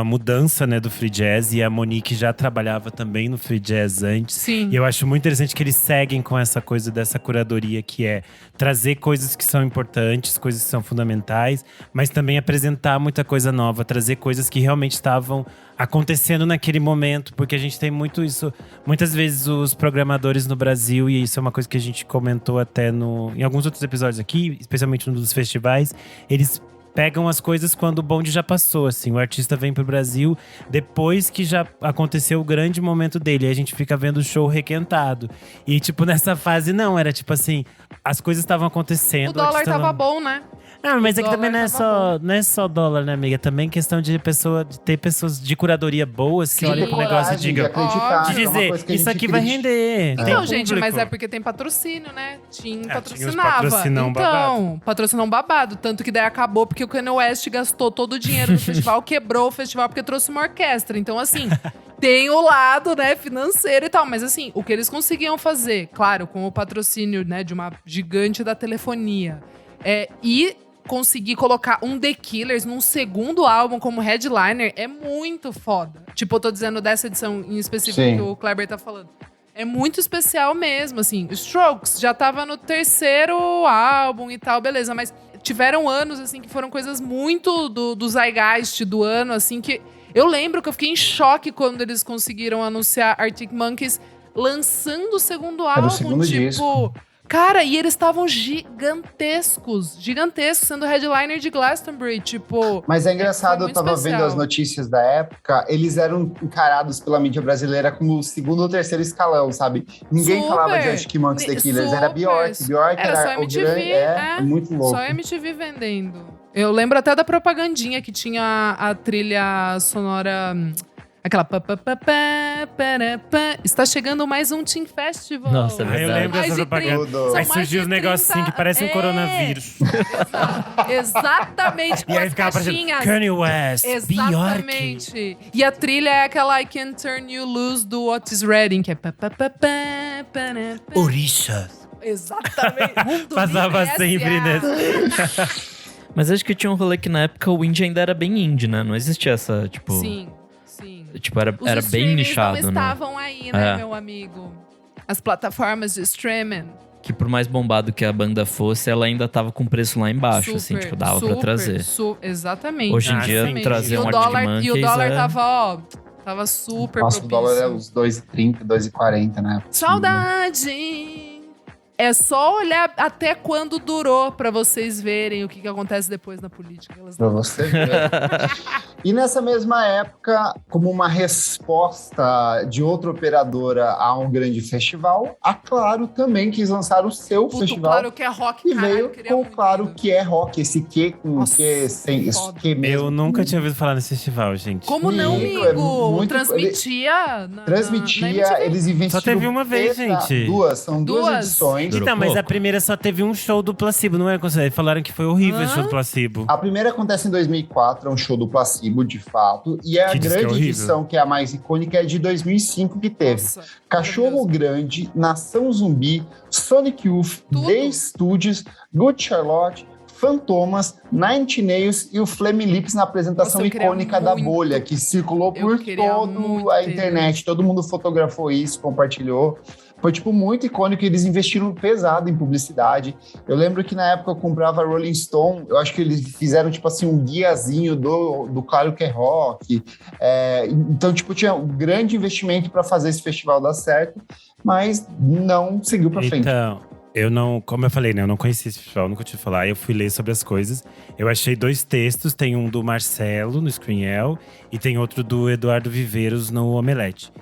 mudança, né, do free jazz. E a Monique já trabalhava também no free jazz antes. Sim. E eu acho muito interessante que eles seguem com essa coisa dessa curadoria, que é trazer coisas que são importantes, coisas que são fundamentais, mas também apresentar muita coisa nova, trazer coisas que realmente estavam acontecendo naquele momento, porque a gente tem muito isso. Muitas vezes os programadores no Brasil, e isso é uma coisa que a gente comentou até em alguns outros episódios aqui, especialmente no dos festivais, eles pegam as coisas quando o bonde já passou, assim. O artista vem pro Brasil depois que já aconteceu o grande momento dele. Aí a gente fica vendo o show requentado. E, tipo, nessa fase, não. Era tipo assim, as coisas estavam acontecendo. O dólar artista tava não- bom, né? Ah, mas O é que também dólar não é só dólar, né, amiga? Também questão de ter pessoas de curadoria boas que Sim. olham pro negócio e Coragem de digam… acreditar, De que é uma dizer, coisa que a isso gente aqui vai critica. render. Então, tem gente, público. mas é porque tem patrocínio, né? Tinha os patrocinava. patrocinão Então, patrocinão babado. Tanto que daí acabou porque o Kanye West gastou todo o dinheiro do festival, quebrou o festival porque trouxe uma orquestra. Então, assim, tem o lado, né, financeiro e tal. Mas, assim, o que eles conseguiam fazer, claro, com o patrocínio, né, de uma gigante da telefonia, e conseguir colocar um The Killers num segundo álbum como headliner é muito foda. Tipo, eu tô dizendo dessa edição em específico Sim. que o Kleber tá falando. É muito especial mesmo, assim. Strokes já tava no terceiro álbum e tal, beleza. Mas tiveram anos, assim, que foram coisas muito do zeitgeist do ano, assim, que… Eu lembro que eu fiquei em choque quando eles conseguiram anunciar Arctic Monkeys lançando o segundo álbum. Era o segundo tipo, disco. cara, e eles estavam gigantescos, sendo headliner de Glastonbury, tipo… Mas é engraçado, foi eu muito tava especial. vendo as notícias da época, eles eram encarados pela mídia brasileira como o segundo ou terceiro escalão, sabe? Ninguém Super. falava de Arctic Monkeys, The Killers, era Bjork. Bjork Era só era o MTV, grande, é. muito louco. Só MTV vendendo. Eu lembro até da propagandinha que tinha a trilha sonora… Aquela… Está chegando mais um Teen Festival. Nossa, é Ah, eu verdade. lembro Mais dessa de propaganda. 30, são Aí mais surgiu de os negocinhos 30, que parecem um coronavírus. Exatamente, com E aí as ficava parecendo caixinhas. Kanye West, Bjork. Exatamente. E a trilha é aquela I Can Turn You Loose do Otis Redding, que é… Orixas. Exatamente. Mundo Passava Livre sempre S.A. Mas acho que tinha um rolê que na época o indie ainda era bem indie, né? Não existia essa, tipo… Sim. Tipo, era Os bem streamings nichado, não né? estavam aí, né, É. meu amigo? As plataformas de streaming. Que por mais bombado que a banda fosse, ela ainda tava com preço lá embaixo, assim, tipo, dava pra trazer. Exatamente. Hoje em Ah, dia, sim. trazer E um o Arctic dólar, Monkeys e o dólar é… tava super Nossa, o propício. dólar é uns 2,30, 2,40 na época. Saudade! É só olhar até quando durou pra vocês verem o que acontece depois na política. Pra você ver. E nessa mesma época, como uma resposta de outra operadora a um grande festival, a Claro também quis lançar o seu Puto, festival. claro que é rock, E caralho, veio queria com muito Claro ir. que é rock, esse Q com Nossa, Q sem foda. Q mesmo. Eu nunca tinha ouvido falar nesse festival, gente. Como não, Amigo, amigo? é muito- Transmitia. na Transmitia, MTV. eles investiram… Só teve uma vez, gente. São duas Duas? edições. Durou Então, mas a pouco. primeira só teve um show do Placebo, não é? Falaram que foi horrível esse show do Placebo. A primeira acontece em 2004, é um show do Placebo, de fato. E a Que diz que é grande horrível. edição, que é a mais icônica, é de 2005, que teve Nossa, Cachorro maravilhoso. Grande, Nação Zumbi, Sonic Youth, Tudo. The Studios, Good Charlotte, Fantomas, Nine Nails e o Flame Lips na apresentação Nossa, eu queria icônica da muito. bolha, que circulou Eu por queria toda muito a ter internet. Todo mundo fotografou isso, compartilhou. Foi, tipo, muito icônico. Eles investiram pesado em publicidade. Eu lembro que na época eu comprava Rolling Stone. Eu acho que eles fizeram, tipo assim, um guiazinho do Claro que é Rock. Então, tipo, tinha um grande investimento para fazer esse festival dar certo, mas não seguiu para frente. Então, Eu não, como eu falei, né? Eu não conhecia esse festival, nunca tinha falar. Eu fui ler sobre as coisas. Eu achei 2 textos. Tem um do Marcelo, no Screenel. E tem outro do Eduardo Viveiros, no Omelete.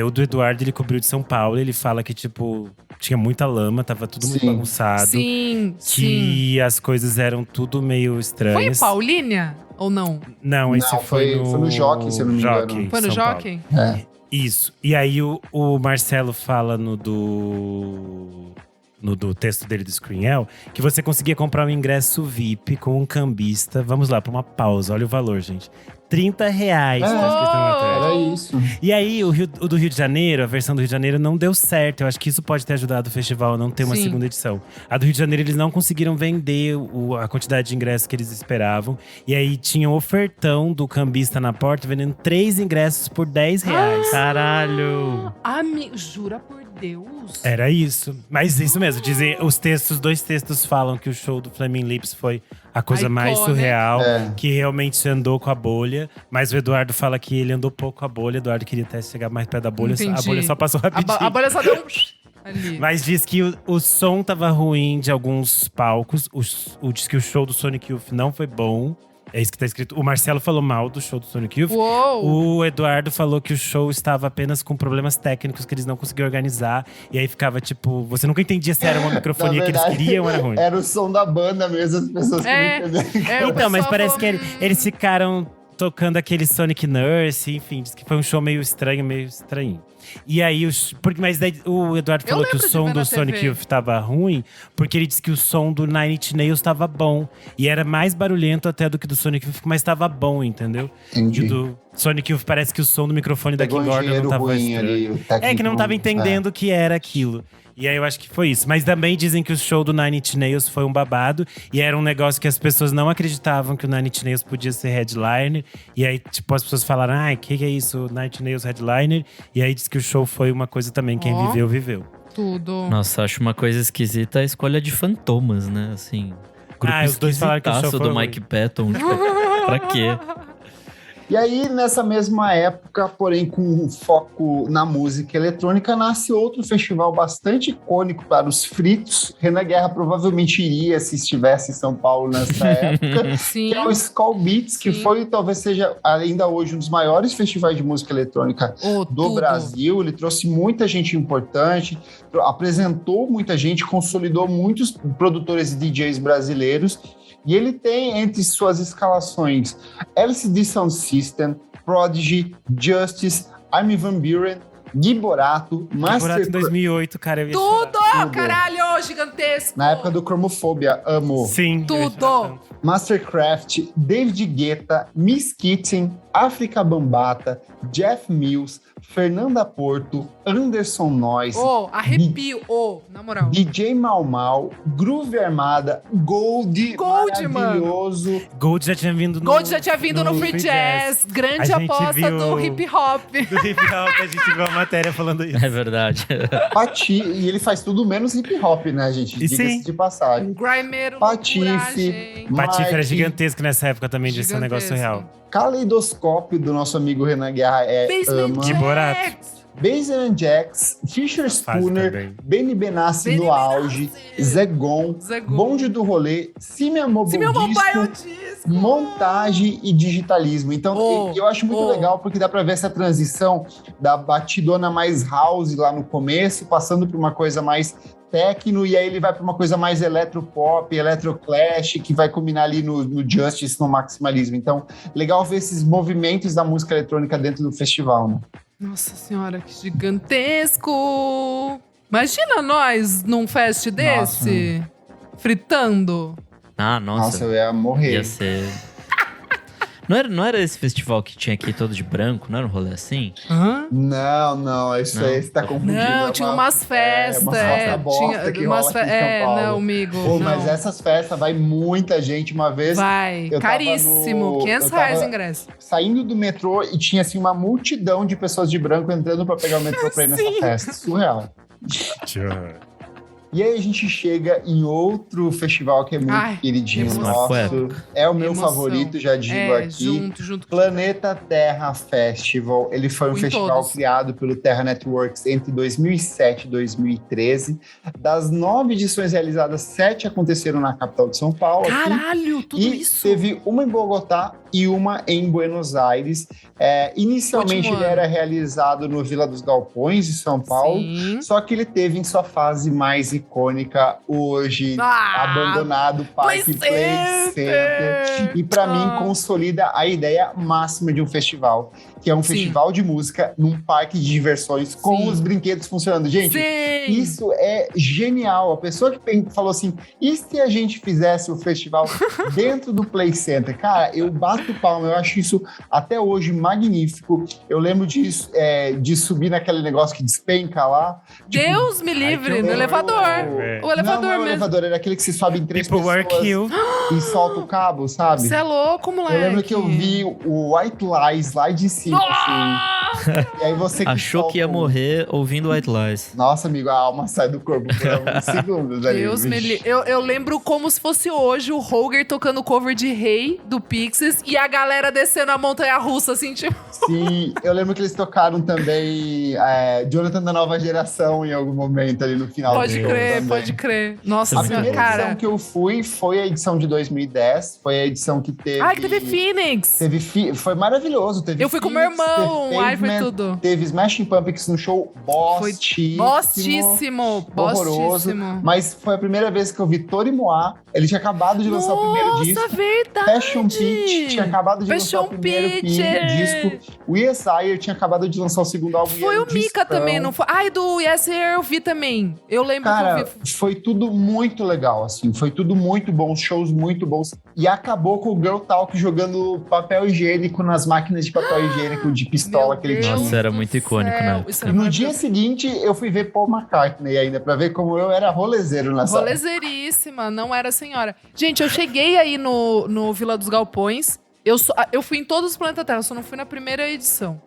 O do Eduardo, ele cobriu de São Paulo. Ele fala que, tipo, tinha muita lama. Tava tudo muito bagunçado. Sim, que as coisas eram tudo meio Foi estranhas. em Paulínia ou não? Não, esse Não, foi no Jockey, se eu não me engano. Jockey, Foi no São Paulo. Jockey? Isso. E aí o Marcelo fala no do texto dele do Screenel, que você conseguia comprar um ingresso VIP com um cambista. Vamos lá, pra uma pausa. Olha o valor, gente. R$30. Tá escrito na matéria. Era isso. E aí, o do Rio de Janeiro, a versão do Rio de Janeiro não deu certo. Eu acho que isso pode ter ajudado o festival a não ter uma Sim. segunda edição. A do Rio de Janeiro, eles não conseguiram vender a quantidade de ingressos que eles esperavam. E aí, tinha um ofertão do cambista na porta, vendendo 3 ingressos por R$10. Caralho! Jura por Deus? Era isso. Mas isso mesmo, dizem os textos, 2 textos falam que o show do Flaming Lips foi a coisa mais Iconic. surreal, que realmente andou com a bolha. Mas o Eduardo fala que ele andou pouco com a bolha. O Eduardo queria até chegar mais perto da bolha. A Entendi. bolha só passou rapidinho. A bolha só deu ali. Mas diz que o som tava ruim de alguns palcos. Diz que o show do Sonic Youth não foi bom. É isso que tá escrito. O Marcelo falou mal do show do Sonic Youth. Uou! O Eduardo falou que o show estava apenas com problemas técnicos que eles não conseguiam organizar. E aí ficava tipo… Você nunca entendia se era uma microfonia que eles queriam ou era ruim. Era o som da banda mesmo, as pessoas que não entendiam. Então, mas parece que ele eles ficaram tocando aquele Sonic Nurse. Enfim, diz que foi um show meio estranho. E aí, mas daí o Eduardo falou que o lembro de som ver do na Sonic TV. Youth tava ruim, porque ele disse que o som do Nine Inch Nails tava bom. E era mais barulhento até do que do Sonic Youth, mas tava bom, entendeu? Entendi. E o do Sonic Youth parece que o som do microfone Pegou da King Gordon não tava ruim estranho. ali, o técnico, Que não tava entendendo o que era aquilo. E aí eu acho que foi isso. Mas também dizem que o show do Nine Inch Nails foi um babado. E era um negócio que as pessoas não acreditavam que o Nine Inch Nails podia ser headliner. E aí, tipo, as pessoas falaram, que é isso? Nine Inch Nails headliner. E aí diz que o show foi uma coisa também, quem viveu, viveu. Tudo. Nossa, acho uma coisa esquisita a escolha de Fantomas, né? Assim, grupo Os dois falaram que o show esquisitaço foi do ruim. Mike Patton. Tipo, pra quê? E aí, nessa mesma época, porém com foco na música eletrônica, nasce outro festival bastante icônico para os fritos. Renan Guerra provavelmente iria se estivesse em São Paulo nessa época. Sim. Que é o Skull Beats, que foi, talvez seja ainda hoje um dos maiores festivais de música eletrônica do tudo. Brasil. Ele trouxe muita gente importante, apresentou muita gente, consolidou muitos produtores e DJs brasileiros. E ele tem entre suas escalações LCD Sound System, Prodigy, Justice, Armin van Buuren, Gui Borato, Borato em 2008, cara. Eu ia Tudo! chorar. Caralho, gigantesco! Na época do Chromofobia, amo. Sim. eu ia chorar Tudo! tanto. Mastercraft, David Guetta, Miss Kitchen, África Bambata, Jeff Mills, Fernanda Porto, Anderson Noyes, Arrepio, na moral. DJ Mau Mau, Groove Armada, Gold, maravilhoso. Gold já tinha vindo no… Gold já tinha vindo no Free Jazz. Grande A gente aposta viu- do hip hop. Do hip hop, a gente viu a matéria falando isso. É verdade. Pati, e ele faz tudo menos hip hop, né, gente? E Diga-se sim. de passagem. Grimeiro, Patife, loucuragem. Patife era Mark, gigantesco nessa época também, de ser um negócio Gigantesco. real. Caleidoscópio do nosso amigo Renan Guerra ama. Gui Borato. Basin Jax, Fisher Faz Spooner, também. Benny Benassi Benny no auge, Zegon, Zegon. Bonde do Rolê, Simia Mobile Se meu mobile Disco, disco. montagem e digitalismo. Então, eu acho muito legal porque dá pra ver essa transição da batidona mais house lá no começo, passando por uma coisa mais techno, e aí ele vai para uma coisa mais eletropop, electroclash, que vai combinar ali no Justice, no maximalismo. Então, legal ver esses movimentos da música eletrônica dentro do festival, né? Nossa senhora, que gigantesco! Imagina nós num fest desse, fritando. Ah, Nossa, eu ia morrer. Ia ser… Não era esse festival que tinha aqui todo de branco? Não era um rolê assim? Não, isso aí você tá confundindo. Não, tinha umas festas. umas festas bosta que rola aqui em São Paulo. Não, amigo. Pô, não. mas essas festas vai muita gente. Uma vez Vai, eu tava caríssimo. no- R$500 eu tava o ingresso. saindo do metrô e tinha assim uma multidão de pessoas de branco entrando pra pegar o metrô pra ir nessa festa. Surreal. E aí a gente chega em outro festival que é muito queridinho emoção. nosso. É o meu Emoção. favorito, já digo aqui. Junto. Planeta Terra Festival. Ele foi um Fui em festival todos. criado pelo Terra Networks entre 2007 e 2013. Das 9 edições realizadas, 7 aconteceram na capital de São Paulo. aqui. Caralho, tudo E isso. teve uma em Bogotá e uma em Buenos Aires. Inicialmente Último ele ano. era realizado no Vila dos Galpões, de São Paulo. Sim. Só que ele teve em sua fase mais icônica hoje, abandonado, Parque Play Center. E para mim consolida a ideia máxima de um festival, que é um festival de música num parque de diversões com os brinquedos funcionando. Gente, isso é genial. A pessoa que falou assim, e se a gente fizesse o festival dentro do Play Center? Cara, eu bato palma, eu acho isso até hoje magnífico. Eu lembro disso, de subir naquele negócio que despenca lá. Deus me livre, no elevador. O elevador não é o mesmo. elevador, era aquele que se sobe em 3 People pessoas work you. e solta o cabo, sabe? Você é louco, moleque. Eu lembro que eu vi o White Lies lá de cima, assim. E aí você Achou que ia morrer ouvindo White Lies. Nossa, amigo, a alma sai do corpo por alguns segundos ali. Deus me livre. Eu lembro como se fosse hoje o Holger tocando cover de Rei, do Pixies, e a galera descendo a montanha-russa, assim, tipo... Sim, eu lembro que eles tocaram também Jonathan da Nova Geração em algum momento ali no final Pode do show crer, também. pode crer. Nossa A primeira cara. edição que eu fui foi a edição de 2010, foi a edição que teve... Ai, que teve Phoenix! Foi maravilhoso. Teve Eu fui com meu Phoenix, irmão, teve ai, foi Pavement, tudo. Teve Smashing Pumpkins no show Bostíssimo, horroroso. bostíssimo. Mas foi a primeira vez que eu vi Tori Moa. Ele tinha acabado de lançar o primeiro disco. Nossa, verdade! Passion Peach tinha acabado de lançar o primeiro disco. O Yes I tinha acabado de lançar o segundo álbum. Foi o Mika também, não foi? Ai, do Yes I eu vi também. Eu lembro Cara, que eu vi. foi tudo muito legal, assim. Foi tudo muito bom, shows muito bons. E acabou com o Girl Talk jogando papel higiênico nas máquinas de papel higiênico de pistola que ele tinha. Nossa, era muito icônico, né? E no dia seguinte, eu fui ver Paul McCartney ainda, pra ver como eu era rolezeiro nessa Rolezeiríssima, não era senhora. Gente, eu cheguei aí no Vila dos Galpões. Eu fui em todos os Planeta Terra, só não fui na primeira edição.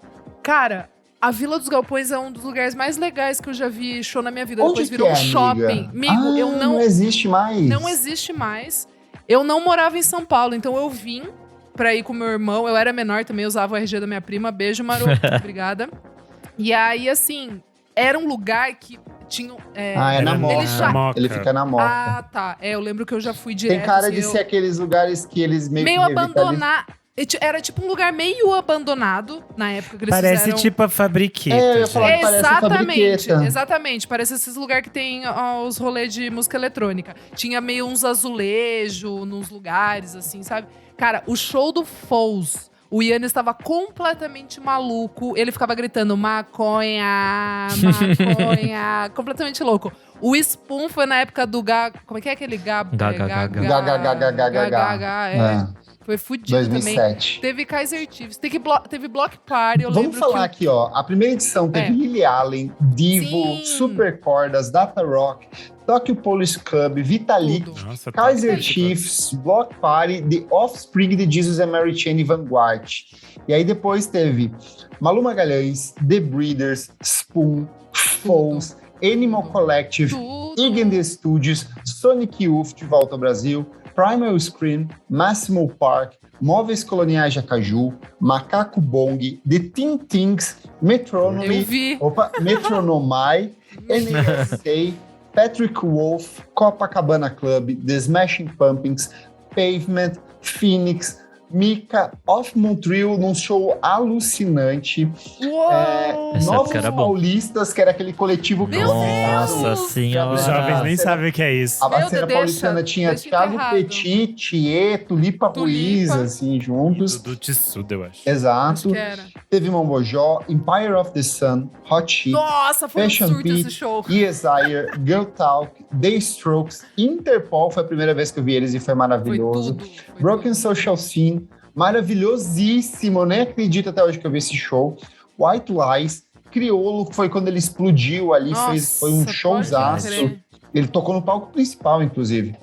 Cara, a Vila dos Galpões é um dos lugares mais legais que eu já vi show na minha vida. Onde Depois que virou é, um shopping. amiga? Amigo, eu não existe mais. Não existe mais. Eu não morava em São Paulo, então eu vim pra ir com meu irmão. Eu era menor também, usava o RG da minha prima. Beijo, Maru. Obrigada. E aí, assim, era um lugar que tinha... é na Moca. Ele fica na Moca. Ah, tá. Eu lembro que eu já fui direto. Tem cara assim, de ser aqueles lugares que eles meio abandonar. Era tipo um lugar meio abandonado na época que eles Parece fizeram. tipo a Fabriqueta. eu ia falar que parece a Fabriqueta. Exatamente. Parece esses lugares que tem os rolês de música eletrônica. Tinha meio uns azulejos nos lugares, assim, sabe? Cara, o show do Foles, o Yannis estava completamente maluco. Ele ficava gritando maconha, maconha. Completamente louco. O Spoon foi na época do como é que é aquele Gab? Foi fudido 2007. também. Teve Kaiser Chiefs, teve Block Party, Vamos falar aqui, ó. A primeira edição teve Lily Allen, Divo, Super Cordas, Data Rock, Tokyo Police Club, Vitalik, Kaiser Chiefs, Block Party, The Offspring de Jesus and Mary Chain e Vanguard. E aí depois teve Malu Magalhães, The Breeders, Spoon, Foles, Animal Collective, Iggy and the Studios, Sonic Youth de volta ao Brasil, Primal Scream, Massimo Park, Móveis Coloniais de Acaju, Macaco Bong, The Teen Things, Metronomy, Metronomai, NSA, Patrick Wolf, Copacabana Club, The Smashing Pumpkins, Pavement, Phoenix, Mika, Off Montreal, num show alucinante. Novos Paulistas, que era aquele coletivo que Nossa senhora. Os jovens nem sabem o que é isso. A cena paulistana tinha Thiago Petit, Tieto, Lipa Ruiz, assim, juntos. Do Tissuda, eu acho. Exato. Acho que era. Teve Mombojó, Empire of the Sun, Hot Chip, Nossa, foi Fashion um surto Pete, esse show. Desire, Girl Talk, The Strokes, Interpol, foi a primeira vez que eu vi eles e foi maravilhoso. Broken Social Scene, maravilhosíssimo, eu nem acredito até hoje que eu vi esse show. White Lies, Criolo, que foi quando ele explodiu ali, foi um showzaço. Ele tocou no palco principal, inclusive.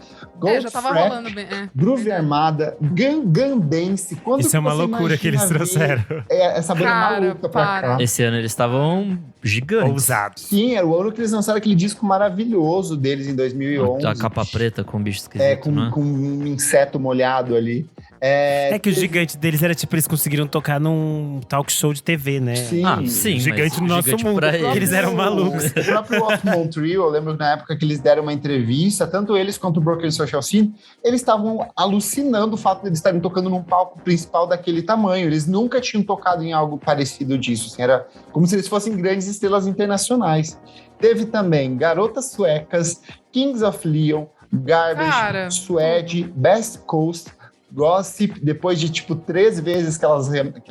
Já tava Goldfrapp, rolando bem. Groove Armada, Gangnam Dance. Quando Isso é uma você loucura que eles imagina ver, trouxeram. essa banda Cara, maluca pra para. cá. Esse ano eles estavam gigantes. Ousados. Sim, era o ano que eles lançaram aquele disco maravilhoso deles em 2011. A capa preta com bicho esquisito, com, né? com um inseto molhado ali. É que o gigante deles era tipo, eles conseguiram tocar num talk show de TV, né? Sim. Ah, sim, Gigante mas no nosso gigante mundo. pra Porque eles eram malucos. O próprio Off Montreal, eu lembro que na época que eles deram uma entrevista, tanto eles quanto o Broken Social Scene, eles estavam alucinando o fato de eles estarem tocando num palco principal daquele tamanho. Eles nunca tinham tocado em algo parecido disso. Assim, era como se eles fossem grandes estrelas internacionais. Teve também Garotas Suecas, Kings of Leon, Garbage, Cara, Suede, Best Coast, Gossip, depois de, 3 vezes que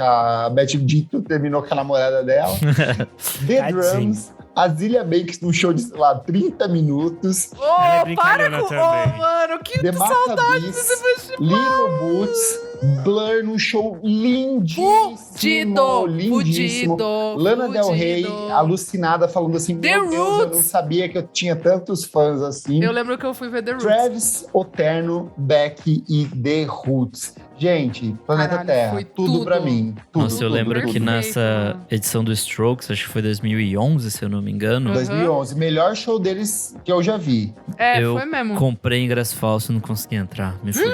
a Betty Dito terminou com a namorada dela. The Tadinho. Drums, a Zilia Banks num show de, 30 minutos. Ela é Para brincalhona com… também. mano, que The saudade Maccabees, desse festival. Little Boots, Blur num show lindíssimo. Lindíssimo. Lana Del Rey, alucinada, falando assim, The meu Deus, eu não Roots. sabia que eu tinha tantos fãs assim. Eu lembro que eu fui ver The Roots. Travis, Oterno, Beck e The Roots. Gente, Planeta Caralho, Terra, foi tudo tudo. pra mim. Tudo, Nossa, eu tudo, lembro tudo. que nessa Perfeito. edição do Strokes, acho que foi 2011, se eu não me engano, 2011, melhor show deles que eu já vi. eu foi mesmo. comprei ingresso falso e não consegui entrar. Me fudi.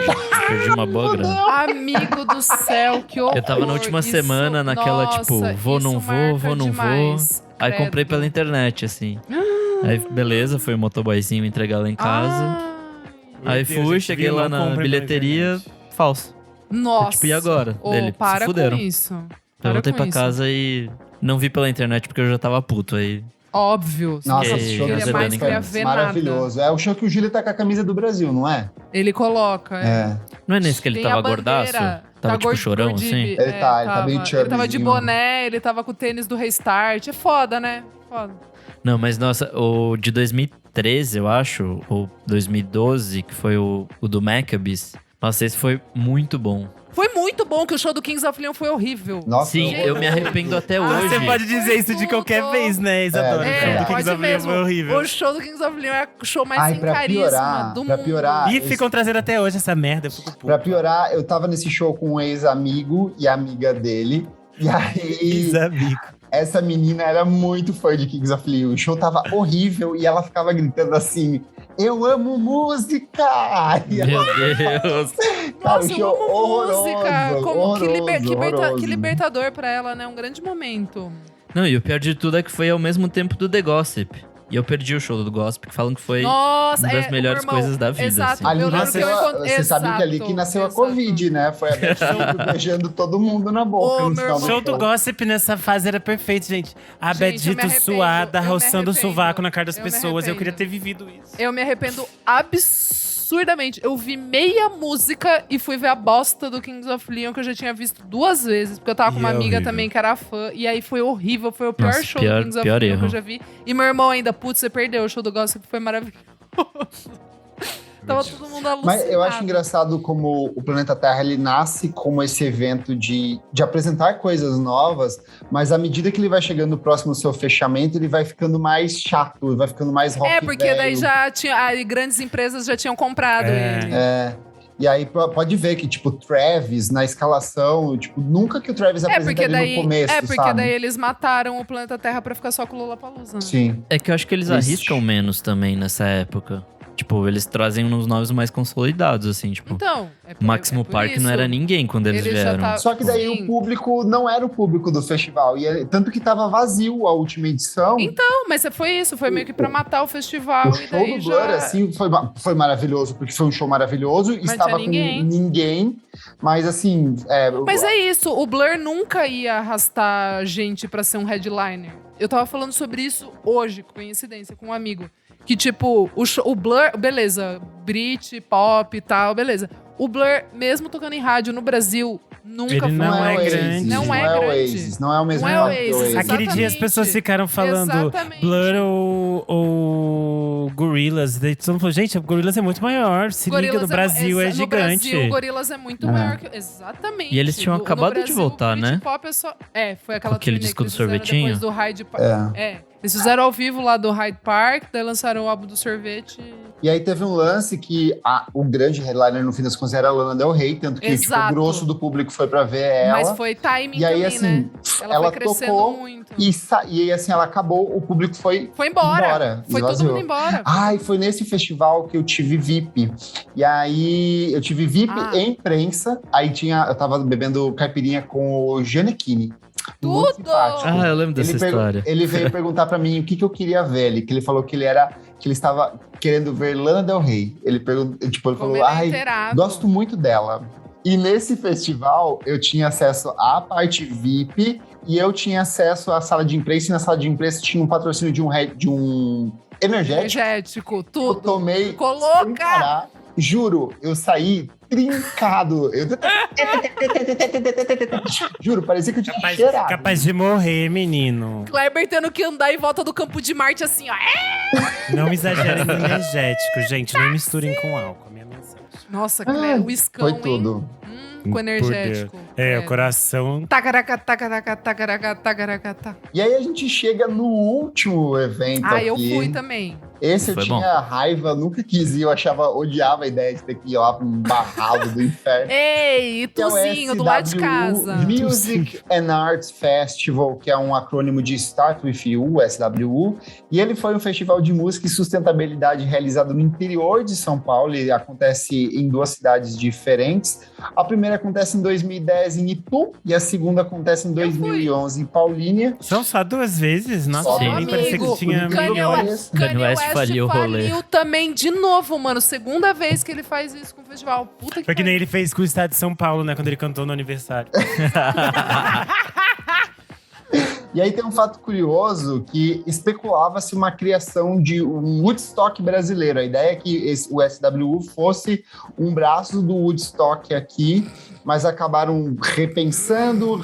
Perdi uma boa grana. Amigo do céu, que horror. Eu tava na última Isso- semana naquela, nossa, tipo, vou, isso não vou, marca vou, não demais. vou. Aí Credo. comprei pela internet, assim. Aí, beleza, foi o motoboyzinho entregar lá em casa. Aí Meu Deus, fui, gente, cheguei viu? lá Não na comprem pela bilheteria, internet. falso. Nossa. Tipo, e agora? Ô, Dele, se para fuderam. com isso. Eu Para voltei com pra isso. casa e não vi pela internet porque eu já tava puto. Aí Óbvio. Nossa, Fiquei esse show queria do mais, zerando em queria casa. ver maravilhoso. É o show que o Júlio tá com a camisa do Brasil, não é? nada. Ele coloca, não é nesse que ele Tem tava a bandeira, gordaço? Tava tipo chorão, gordibe. assim? Ele tá bem Ele tava de chubbyzinho. boné, ele tava com o tênis do Restart. É foda, né? Foda. Não, mas nossa, o de 2013, eu acho, ou 2012, que foi o do Maccabees. Nossa, esse foi muito bom. Foi muito bom, que o show do Kings of Leon foi horrível. Nossa, Sim, eu me arrependo até hoje. Você pode dizer isso de qualquer vez, né, Isadora? É, O show do pode Kings of Leon mesmo. foi horrível. O show do Kings of Leon é o show mais Ai, sem pra carisma piorar, do pra mundo. piorar. E ficam trazendo até hoje essa merda, eu fico puto. Pra piorar, eu tava nesse show com um ex-amigo e amiga dele. E aí, Isamigo. essa menina era muito fã de Kings of Leon. O show tava horrível e ela ficava gritando assim: eu amo música! E ela, Meu Deus. cara, Nossa, o eu show amo horroroso, música. Como, que horroroso. libertador pra ela, né? Um grande momento. Não, e o pior de tudo é que foi ao mesmo tempo do The Gossip. E eu perdi o show do Gossip, que falam que foi Nossa, uma das o melhores meu irmão- coisas da vida. Exato. assim. Ali Eu lembro nasceu, que eu encont- você sabe que ali que Exato, nasceu a exato. Covid, né? Foi a Beth beijando todo mundo na boca Ô, no meu final O show do show. Gossip nessa fase era perfeito, gente. A Gente, Beth eu me Dito arrependo, suada, eu me roçando o arrependo, sovaco na cara das eu me pessoas. Eu arrependo. queria ter vivido isso. Eu me arrependo absurdamente. Eu vi meia música e fui ver a bosta do Kings of Leon, que eu já tinha visto 2 vezes. Porque eu tava com uma E é amiga horrível. também que era fã. E aí foi horrível. Foi o pior Nossa, show pior- do Kings of pior Leon que erro. eu já vi. E meu irmão ainda, putz, você perdeu. O show do Gossip foi maravilhoso. Tava todo mundo alucinado. Mas eu acho engraçado como o Planeta Terra ele nasce como esse evento de apresentar coisas novas, mas à medida que ele vai chegando no próximo seu fechamento, ele vai ficando mais chato, vai ficando mais rock É, porque velho. daí já tinha. Aí grandes empresas já tinham comprado ele. E aí pode ver que, tipo, Travis, na escalação, tipo, nunca que o Travis É, porque apresenta ele daí. no começo, É, porque sabe? daí eles mataram o Planeta Terra pra ficar só com o Lollapalooza. Né? Sim. É que eu acho que eles Triste. arriscam menos também nessa época. Tipo, eles trazem uns nomes mais consolidados, assim, tipo. Então, O Máximo por Park isso. não era ninguém quando eles Ele já vieram. tá- Só que daí Sim. o público não era o público do festival. Tanto que tava vazio a última edição. Então, mas foi isso, foi meio que pra matar o festival. O e show daí do Blur, já... assim, foi maravilhoso, porque foi um show maravilhoso. Mas Estava tinha com ninguém. ninguém, mas assim… Mas é isso, o Blur nunca ia arrastar gente pra ser um headliner. Eu tava falando sobre isso hoje, coincidência, com um amigo. Que, tipo, o Blur, beleza, Brit, pop e tal, beleza. O Blur, mesmo tocando em rádio no Brasil, Nunca Ele foi. não é Oasis, grande. Não é o grande. Oasis, não é o mesmo Não é nome que o Oasis, Oasis. Aquele dia as pessoas ficaram falando Exatamente. Blur ou Gorillaz. Daí todo mundo falou, gente, o Gorillaz é muito maior. Se liga, no Brasil é No gigante. Brasil, o Gorilas é muito maior que… Exatamente. E eles tinham No acabado de Brasil, voltar, o né? Britpop é só… foi aquela Com aquele turnê disco que do eles fizeram sorvetinho? depois do Hyde Park. Eles fizeram ao vivo lá do Hyde Park, daí lançaram o álbum do sorvete. E aí teve um lance que o grande headliner, no fim das contas, era a Lana Del Rey, tanto que tipo, o Exato. grosso do público foi pra ver ela. Mas foi timing E aí, também, assim, né? Ela foi crescendo tocou muito. E aí, assim, ela acabou, o público foi embora. Foi todo esvaziou. mundo embora. Ai, foi nesse festival que eu tive VIP. E aí, eu tive VIP em imprensa. Aí eu tava bebendo caipirinha com o Gianecchini. Muito simpático. Ah, eu lembro dessa história. Ele veio perguntar pra mim o que eu queria ver. Que ele falou que ele estava querendo ver Lana Del Rey. Ele falou, gosto muito dela. E nesse festival, eu tinha acesso à parte VIP e eu tinha acesso à sala de imprensa. E na sala de imprensa tinha um patrocínio de um energético. Tudo. Eu tomei. Coloca! Juro, eu saí trincado. Juro, parecia que eu tinha cheirado. Capaz de morrer, menino. Kleber tendo que andar em volta do campo de Marte assim, ó. Não exagerem no energético, gente. Não misturem com álcool, minha mensagem. Nossa, Kleber, o iscão, foi tudo. Com energético. O coração… Tacaraca, tacaraca, tacaraca, tacaraca. E aí a gente chega no último evento aqui. Eu fui também. Esse eu tinha raiva, nunca quis ir, eu odiava a ideia de ter que ir lá pra um barralo do inferno. Ei, Tuzinho, do lado de casa. Music and Arts Festival, que é um acrônimo de Start With You, SWU. E ele foi um festival de música e sustentabilidade realizado no interior de São Paulo. Ele acontece em 2 cidades diferentes. A primeira acontece em 2010 em Itu e a segunda acontece em 2011 em Paulínia. São só 2 vezes? Nossa, nem parecia que tinha milhões. Kanye West faliu o rolê. Faliu também de novo, mano. Segunda vez que ele faz isso com o festival. Puta que Foi que nem ele fez com o estado de São Paulo, né? Quando ele cantou no aniversário. E aí tem um fato curioso que especulava-se uma criação de um Woodstock brasileiro. A ideia é que o SWU fosse um braço do Woodstock aqui, mas acabaram repensando,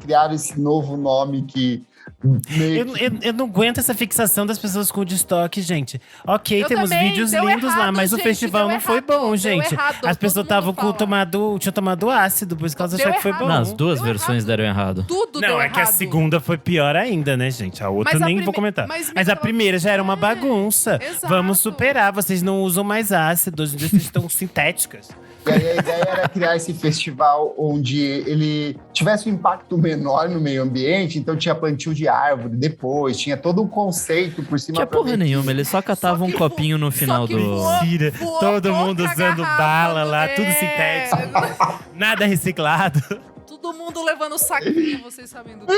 criaram esse novo nome que… Eu não aguento essa fixação das pessoas com o Woodstock, gente. Ok, temos também, vídeos deu lindos errado, lá, mas gente, o festival deu não foi errado, bom, deu gente. errado, As pessoas todo mundo tinham tomado ácido, por isso que elas Deu acharam que foi errado. bom. Não, as 2 versões deram errado. Tudo Não, deu é errado. que a segunda foi pior ainda, né, gente? A outra Mas a nem vou prime- comentar. mas Mas a primeira já era uma bagunça. exato. Vamos superar, vocês não usam mais ácido, hoje em dia vocês estão sintéticas. E aí a ideia era criar esse festival onde ele tivesse um impacto menor no meio ambiente, então tinha plantio de árvore depois, tinha todo um conceito por cima. Tinha porra nenhuma, eles só catavam um copinho no final do… Mentira, todo mundo usando bala lá, tudo sintético. Nada reciclado. Todo mundo levando saquinho, vocês sabem do que.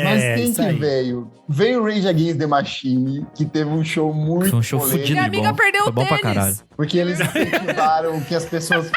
Mas quem isso que aí. veio? Veio o Rage Against the Machine, que teve um show muito Foi um show polêmico, fudido Minha de amiga bom. perdeu Foi o bom pra tênis. caralho. porque eles incentivaram que as pessoas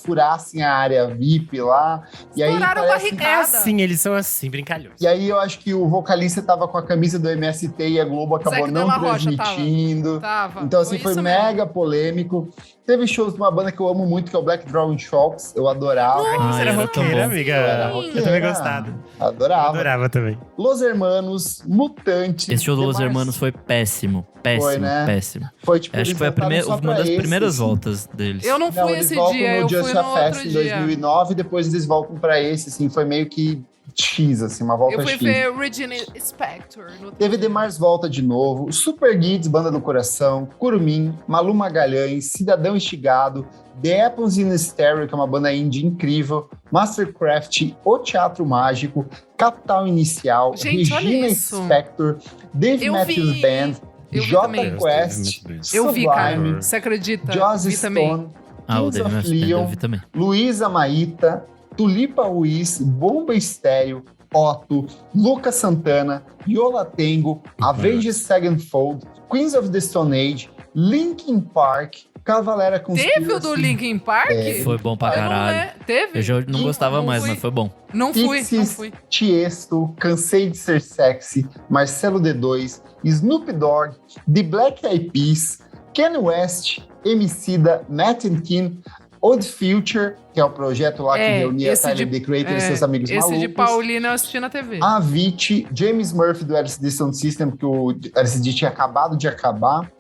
furassem a área VIP lá. E aí Estouraram parece… barricada. Sim, eles são assim, brincalhões. E aí eu acho que o vocalista tava com a camisa do MST e a Globo acabou Zac não Della Rocha transmitindo. Tava. Então, assim, foi isso mesmo. mega polêmico. Teve shows de uma banda que eu amo muito, que é o Black Drawing Shocks. Eu adorava. Você era era tão roqueira, bom. amiga. Eu era Eu roqueira. também gostava. Adorava. Adorava também. Los Hermanos, Mutantes. Esse show do Los The Mars- Hermanos foi péssimo. Péssimo, Foi, né? péssimo. Foi, tipo, Acho eles que foi voltaram só uma pra das esse, primeiras assim. voltas deles. Eu não fui eles esse voltam dia, no eu Just fui a no Fest outro em dia. 2009, depois eles voltam pra esse, assim, foi meio que X, assim, uma volta Eu fui X. ver Regina Spector. No outro Teve dia. The Mars volta de novo, Super Guides, Banda do Coração, Curumim, Malu Magalhães, Cidadão Estigado, The Apples in Stereo, que é uma banda indie incrível, Mastercraft, O Teatro Mágico, Capital Inicial, Gente, olha Regina isso. Spector, Dave Eu Matthews vi. Band, Eu vi Jota também. Quest, Eu vi, cara. Sublime, Você acredita? Joss Vi também. Stone, Ah, o Kings Dave of Matthews Band, Leon, eu vi também. Luísa Maíta, Tulipa Ruiz, Bomba Estéreo, Otto, Lucas Santana, Yola Tengo, Avenged Sevenfold, Queens of the Stone Age, Linkin Park, Cavalera Conspiracy. Teve o do Linkin Park? Foi bom pra Eu não caralho. Teve? Eu já não gostava mais, fui. mas foi bom. Não fui, não Pixies, fui. Tiesto, Cansei de Ser Sexy, Marcelo D2, Snoop Dogg, The Black Eyed Peas, Kanye West, Emicida, Matt and Kim, Odd Future, que é o projeto lá que reunia esse Tyler, The Creator e seus amigos esse malucos. de Paulina eu assisti na TV. Avicii, James Murphy do LCD Sound System, porque o LCD tinha acabado de acabar.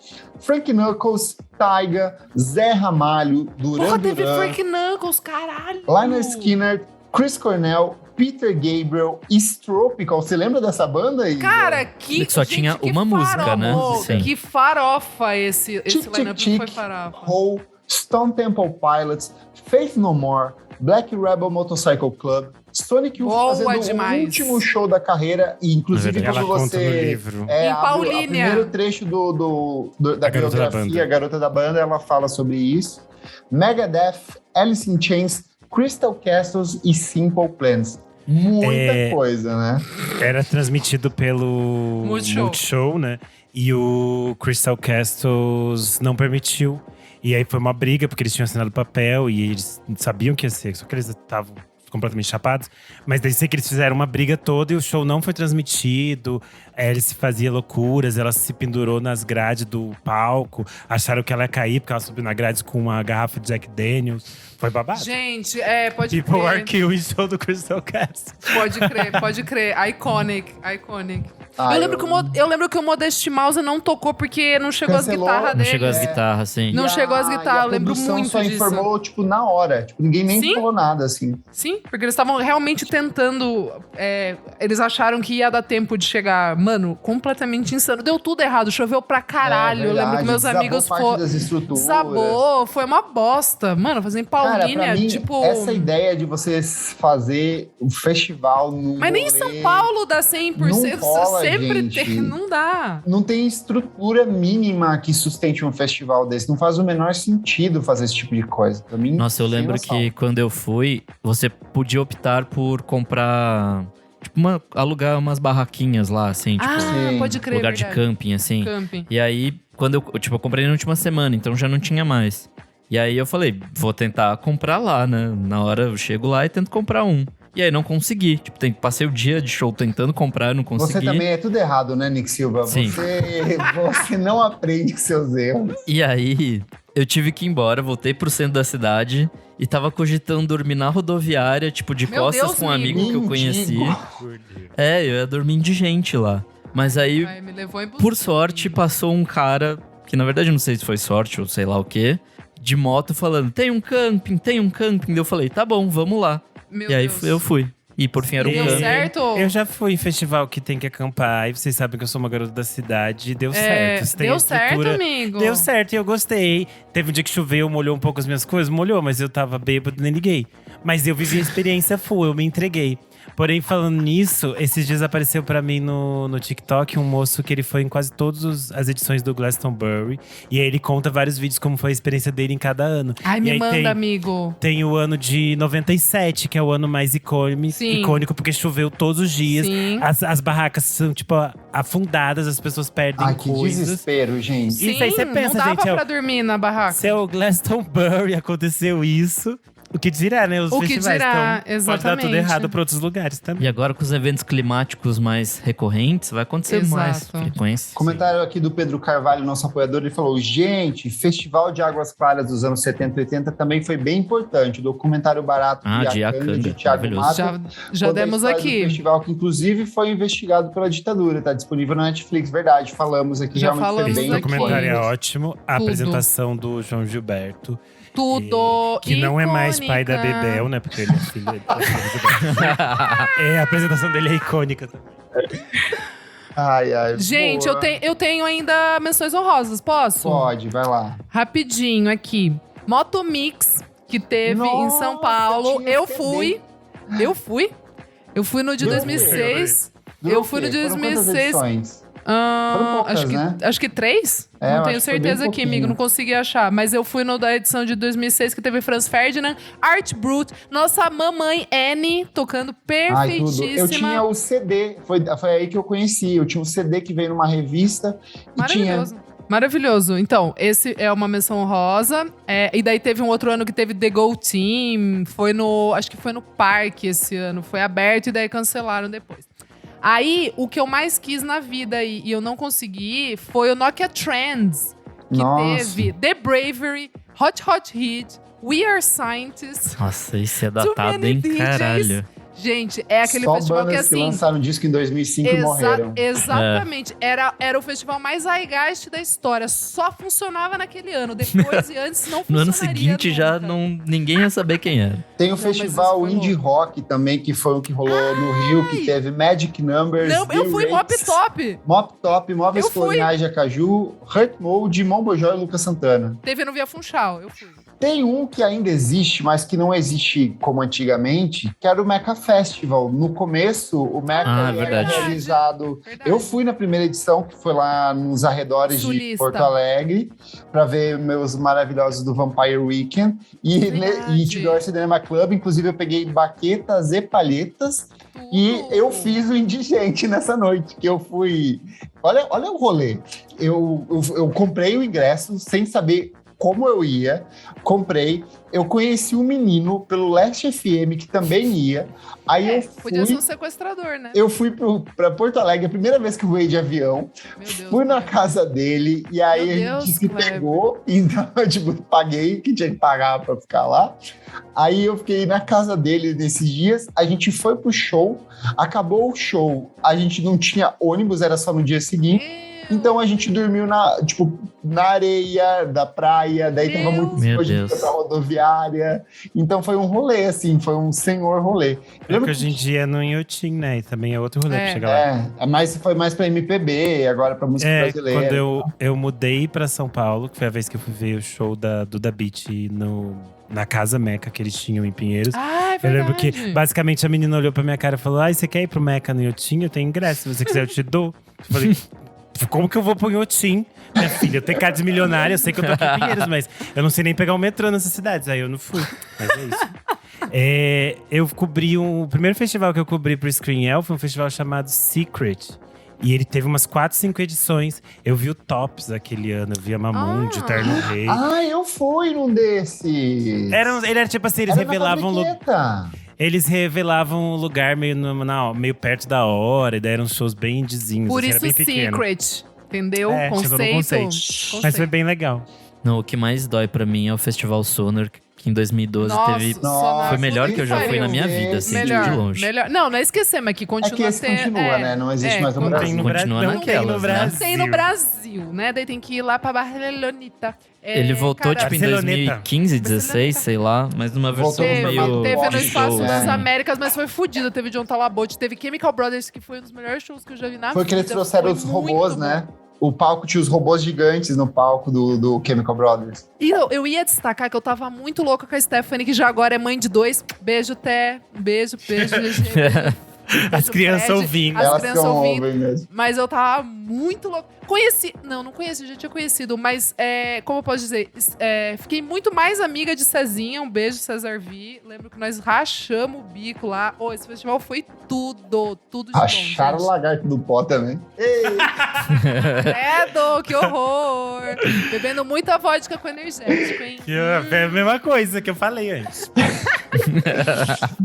Frank Knuckles, Taiga, Zé Ramalho, Duran Porra, teve Duran, Frank Knuckles, caralho! Lynyrd Skynyrd, Chris Cornell, Peter Gabriel, Stropical. Você lembra dessa banda aí? Cara, que Só gente, tinha que uma música, né? farofa, Sim. Que farofa esse lineup Tic foi Tic, farofa. Hole, Stone Temple Pilots, Faith No More, Black Rebel Motorcycle Club, Sonic Youth Boa fazendo demais. o último show da carreira, e inclusive Ela quando conta no você livro. Em abre Paulínia. o primeiro trecho da A garota da biografia, banda. a garota da banda, ela fala sobre isso. Megadeth, Alice in Chains, Crystal Castles e Simple Plans. Muita coisa, né? Era transmitido pelo Multishow, né? E o Crystal Castles não permitiu. E aí foi uma briga, porque eles tinham assinado papel e eles sabiam que ia ser, só que eles estavam completamente chapados. Mas daí sei que eles fizeram uma briga toda e o show não foi transmitido. Alice fazia loucuras, ela se pendurou nas grades do palco. Acharam que ela ia cair, porque ela subiu na grade com uma garrafa de Jack Daniels. Foi babado. Gente, pode People crer. are killing show do Crystal Castles. Pode crer. Iconic. Ah, eu lembro que o Modest Mouse não tocou porque não chegou Cancelou. as guitarras Não dele. chegou as guitarras, sim. Não chegou as E guitarras, a eu lembro produção muito só disso. informou, na hora. Ninguém nem Sim. falou nada, assim. Sim, porque eles estavam realmente tentando. Eles acharam que ia dar tempo de chegar. Mano, completamente insano. Deu tudo errado, choveu pra caralho. Eu lembro que meus desabou amigos parte das estruturas. Desabou, foi uma bosta. Mano, fazer em Cara, Paulínia, pra mim, tipo. essa ideia de você fazer um festival num Mas nem em rolê, São Paulo dá 100%. Não cola, sempre gente. tem. Não dá. Não tem estrutura mínima que sustente um festival desse. Não faz o menor sentido fazer esse tipo de coisa. Pra mim, Nossa, eu sem lembro noção. que quando eu fui, você podia optar por comprar… Tipo, alugar umas barraquinhas lá, assim. Tipo, Sim. Pode crer. lugar de verdade. camping, assim. Camping. E aí, quando eu comprei na última semana, então já não tinha mais. E aí eu falei, vou tentar comprar lá, né? Na hora eu chego lá e tento comprar um. E aí não consegui. Tipo, passei o dia de show tentando comprar, não consegui. Você também é tudo errado, né, Nick Silva? Sim. Você não aprende com seus erros. E aí, eu tive que ir embora, voltei pro centro da cidade e tava cogitando dormir na rodoviária, tipo, de Meu costas Deus, com um amigo que eu mendigo. conheci. Eu ia dormir indigente lá. Mas aí, Ai, me levou em por sorte, passou um cara, que na verdade eu não sei se foi sorte ou sei lá o quê, de moto falando, tem um camping. Daí eu falei, tá bom, vamos lá. Meu e aí Deus. eu fui. E por fim era um Deu camping. certo? Eu já fui em festival que tem que acampar. E vocês sabem que eu sou uma garota da cidade. E deu certo. Se tem Deu a certo, estrutura- amigo? Deu certo e eu gostei. Teve um dia que choveu, molhou um pouco as minhas coisas. Molhou, mas eu tava bêbado, nem liguei. Mas eu vivi a experiência full, eu me entreguei. Porém, falando nisso, esses dias apareceu pra mim no TikTok um moço que ele foi em quase todas as edições do Glastonbury. E aí ele conta vários vídeos como foi a experiência dele em cada ano. Ai, E me aí manda, amigo. Tem o ano de 97, que é o ano mais Sim. icônico, porque choveu todos os dias. Sim. As barracas são, tipo, afundadas, as pessoas perdem Ai, que coisas. desespero, gente. Isso aí você pensa, não dava gente, pra dormir na barraca. Se é o Glastonbury aconteceu isso, o que dirá, né? Os O que festivais. dirá, Então, pode dar tudo exatamente. errado pra outros lugares também. E agora com os eventos climáticos mais recorrentes, vai acontecer mais Exato. frequência. Comentário aqui do Pedro Carvalho, nosso apoiador, ele falou: gente, Festival de Águas Claras dos anos 70 e 80 também foi bem importante. O documentário barato De Iacanga, de Iacanga, Thiago maravilhoso. Mato. Já Conta a demos história do aqui. festival que, inclusive, foi investigado pela ditadura. Tá disponível na Netflix, verdade. Falamos aqui, Já realmente falamos foi bem Esse documentário é icônico. ótimo. A Tudo. apresentação do João Gilberto. Tudo Que não é mais pai da icônica. Bebel, né? Porque ele é filho dele. A apresentação dele é icônica também. Ai, Gente, boa. eu tenho ainda menções honrosas, posso? Pode, vai lá. Rapidinho aqui. Motomix, que teve em São Nossa, Paulo. tinha Eu CD. fui. Eu fui no de 2006. Durou Eu fui o no quê? de Foram quantas 2006. edições? Foram poucas, acho que, né? acho que 3? É, não eu tenho acho que foi bem certeza aqui, amigo. pouquinho. Não consegui achar. Mas eu fui no da edição de 2006, que teve Franz Ferdinand, Art Brut, nossa mamãe Anne, tocando Ai, tudo. perfeitíssima. Eu tinha o CD, foi aí que eu conheci. Eu tinha um CD que veio numa revista e tinha. Maravilhoso. Maravilhoso. Então, esse é uma menção honrosa. E daí teve um outro ano que teve The Go Team. Acho que foi no Parque esse ano. Foi aberto e daí cancelaram depois. Aí, o que eu mais quis na vida e eu não consegui foi o Nokia Trends. Que Nossa. teve The Bravery, Hot Hot Hit, We Are Scientists. Nossa, isso é Too datado, Many hein? DJs. Caralho. Gente, é aquele Só festival que bandas que assim… lançaram disco em 2005 e morreram. Exatamente. Era o festival mais zeitgeist da história. Só funcionava naquele ano. Depois e antes não No funcionaria ano seguinte já nunca. ninguém ia saber quem era. Tem o Não, mas festival isso foi Indie louco. Rock também, que foi o que rolou no Rio, que teve Magic Numbers, Não, eu The fui Mop Rakes, Top. Mop Top, Móveis Eu fui. Coloniais de Acaju, Hurt Mode, Mombojoy e Lucas Santana. Teve no Via Funchal, eu fui. Tem um que ainda existe, mas que não existe como antigamente, que era o Meca Festival. No começo, o Meca era verdade. realizado… Verdade. Eu fui na primeira edição, que foi lá nos arredores de Sulista. Porto Alegre, para ver meus maravilhosos do Vampire Weekend. E Verdade. Tidor Cinema Club, inclusive eu peguei baquetas e palhetas. E eu fiz o indigente nessa noite, que eu fui… Olha o rolê. Eu comprei o ingresso sem saber como eu ia, comprei. Eu conheci um menino pelo Leste FM que também ia. Aí eu Podia ser fui… um sequestrador, né? Eu fui para Porto Alegre, a primeira vez que eu voei de avião. Meu Deus. Fui na casa dele e aí Meu a Deus, gente se Kleber. pegou. Então, tipo, paguei, que tinha que pagar pra ficar lá. Aí eu fiquei na casa dele nesses dias. A gente foi pro show. Acabou o show. A gente não tinha ônibus, era só no dia seguinte. Então a gente dormiu na areia da praia. Daí tava muito Meu escondido Deus. pra rodoviária. Então foi um rolê, assim. Foi um senhor rolê. É que hoje em dia é no Inhotim, né? E também é outro rolê pra chegar lá. Foi mais pra MPB, agora pra música brasileira. Quando eu mudei pra São Paulo, que foi a vez que eu fui ver o show da Duda Beat na Casa Meca que eles tinham em Pinheiros. Ah, é Eu verdade. lembro que, basicamente, a menina olhou pra minha cara e falou: você quer ir pro Meca no Inhotim? Eu tenho ingresso, se você quiser eu te dou. Eu falei… Como que eu vou pro Inhotim? Minha filha, eu tenho cara de milionária, eu sei que eu tô aqui em Pinheiros, mas eu não sei nem pegar o metrô nessas cidades. Aí eu não fui, mas é isso. Eu cobri o primeiro festival que eu cobri pro Screen Elf, foi um festival chamado Secret. E ele teve umas 4, 5 edições. Eu vi o Tops aquele ano, eu vi a Mamundi, o Terno Rei. Eu fui num desses. Ele era tipo assim, eles Era na revelavam… Fabriqueta. Eles revelavam um lugar meio perto da hora, e daí eram shows bem indizinhos. Por assim, isso era bem pequeno. Secret, entendeu? Chegou no conceito. Mas foi bem legal. Não, o que mais dói pra mim é o Festival Sonar, que em 2012 teve… Nossa, Foi melhor que eu já fui na minha pariu. vida, assim, Melhor, de longe. melhor. Não é esquecer, mas que continua É que esse tendo… continua, né? Não existe mais no Não Brasil. tem no Continua Brasil. Não tem no naquelas, né? Brasil. Tem no Brasil, né? Daí tem que ir lá pra Barcelonita. Ele voltou, tipo, em Barceloneta. 2015, 16, sei lá. Mas numa versão Voltou meio… Teve no Rock Espaço show, das né? Américas, mas foi fodido. Teve John Talabot, teve Chemical Brothers, que foi um dos melhores shows que eu já vi na vida. Foi que eles trouxeram Foi os muito robôs, bom. né? O palco tinha os robôs gigantes no palco do Chemical Brothers. E eu ia destacar que eu tava muito louca com a Stephanie, que já agora é mãe de 2. Beijo, Té. Beijo, GG. As crianças Fred, ouvindo. As Elas crianças são ouvindo. ouvem mesmo. Mas eu tava muito louca. Não conheci, já tinha conhecido. Mas, como eu posso dizer, fiquei muito mais amiga de Cezinha. Um beijo, Cesar V. Lembro que nós rachamos o bico lá. Esse festival foi tudo de bom, Acharam o gente. lagarto do pó também. Ei! Credo, que horror! Bebendo muita vodka com energético, hein? É a mesma coisa que eu falei antes.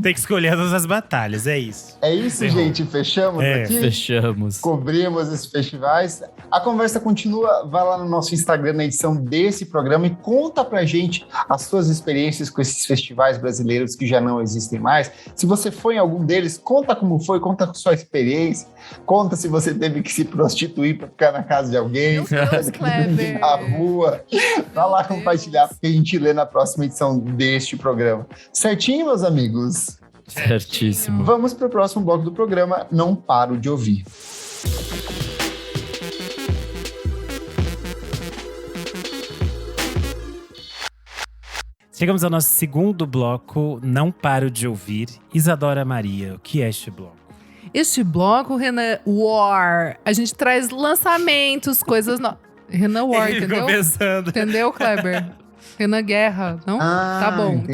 Tem que escolher todas as batalhas, é isso. É isso, Errou. gente. Fechamos aqui? Fechamos. Cobrimos esses festivais. A conversa continua. Vai lá no nosso Instagram na edição desse programa e conta pra gente as suas experiências com esses festivais brasileiros que já não existem mais. Se você foi em algum deles, conta como foi, conta a sua experiência. Conta se você teve que se prostituir pra ficar na casa de alguém. Meu Deus, Kleber. Na rua. Vai lá Deus. compartilhar, porque a gente lê na próxima edição deste programa. Certinho, meus amigos? Certíssimo. Vamos para o próximo bloco do programa. Não paro de ouvir. Chegamos ao nosso segundo bloco, Não Paro de Ouvir. Isadora Maria, o que é este bloco? Este bloco, Renan War, a gente traz lançamentos, coisas novas. Renan War, Ele ficou entendeu? pensando. Entendeu, Kleber? Renan Guerra, não? Ah, tá bom. entendi.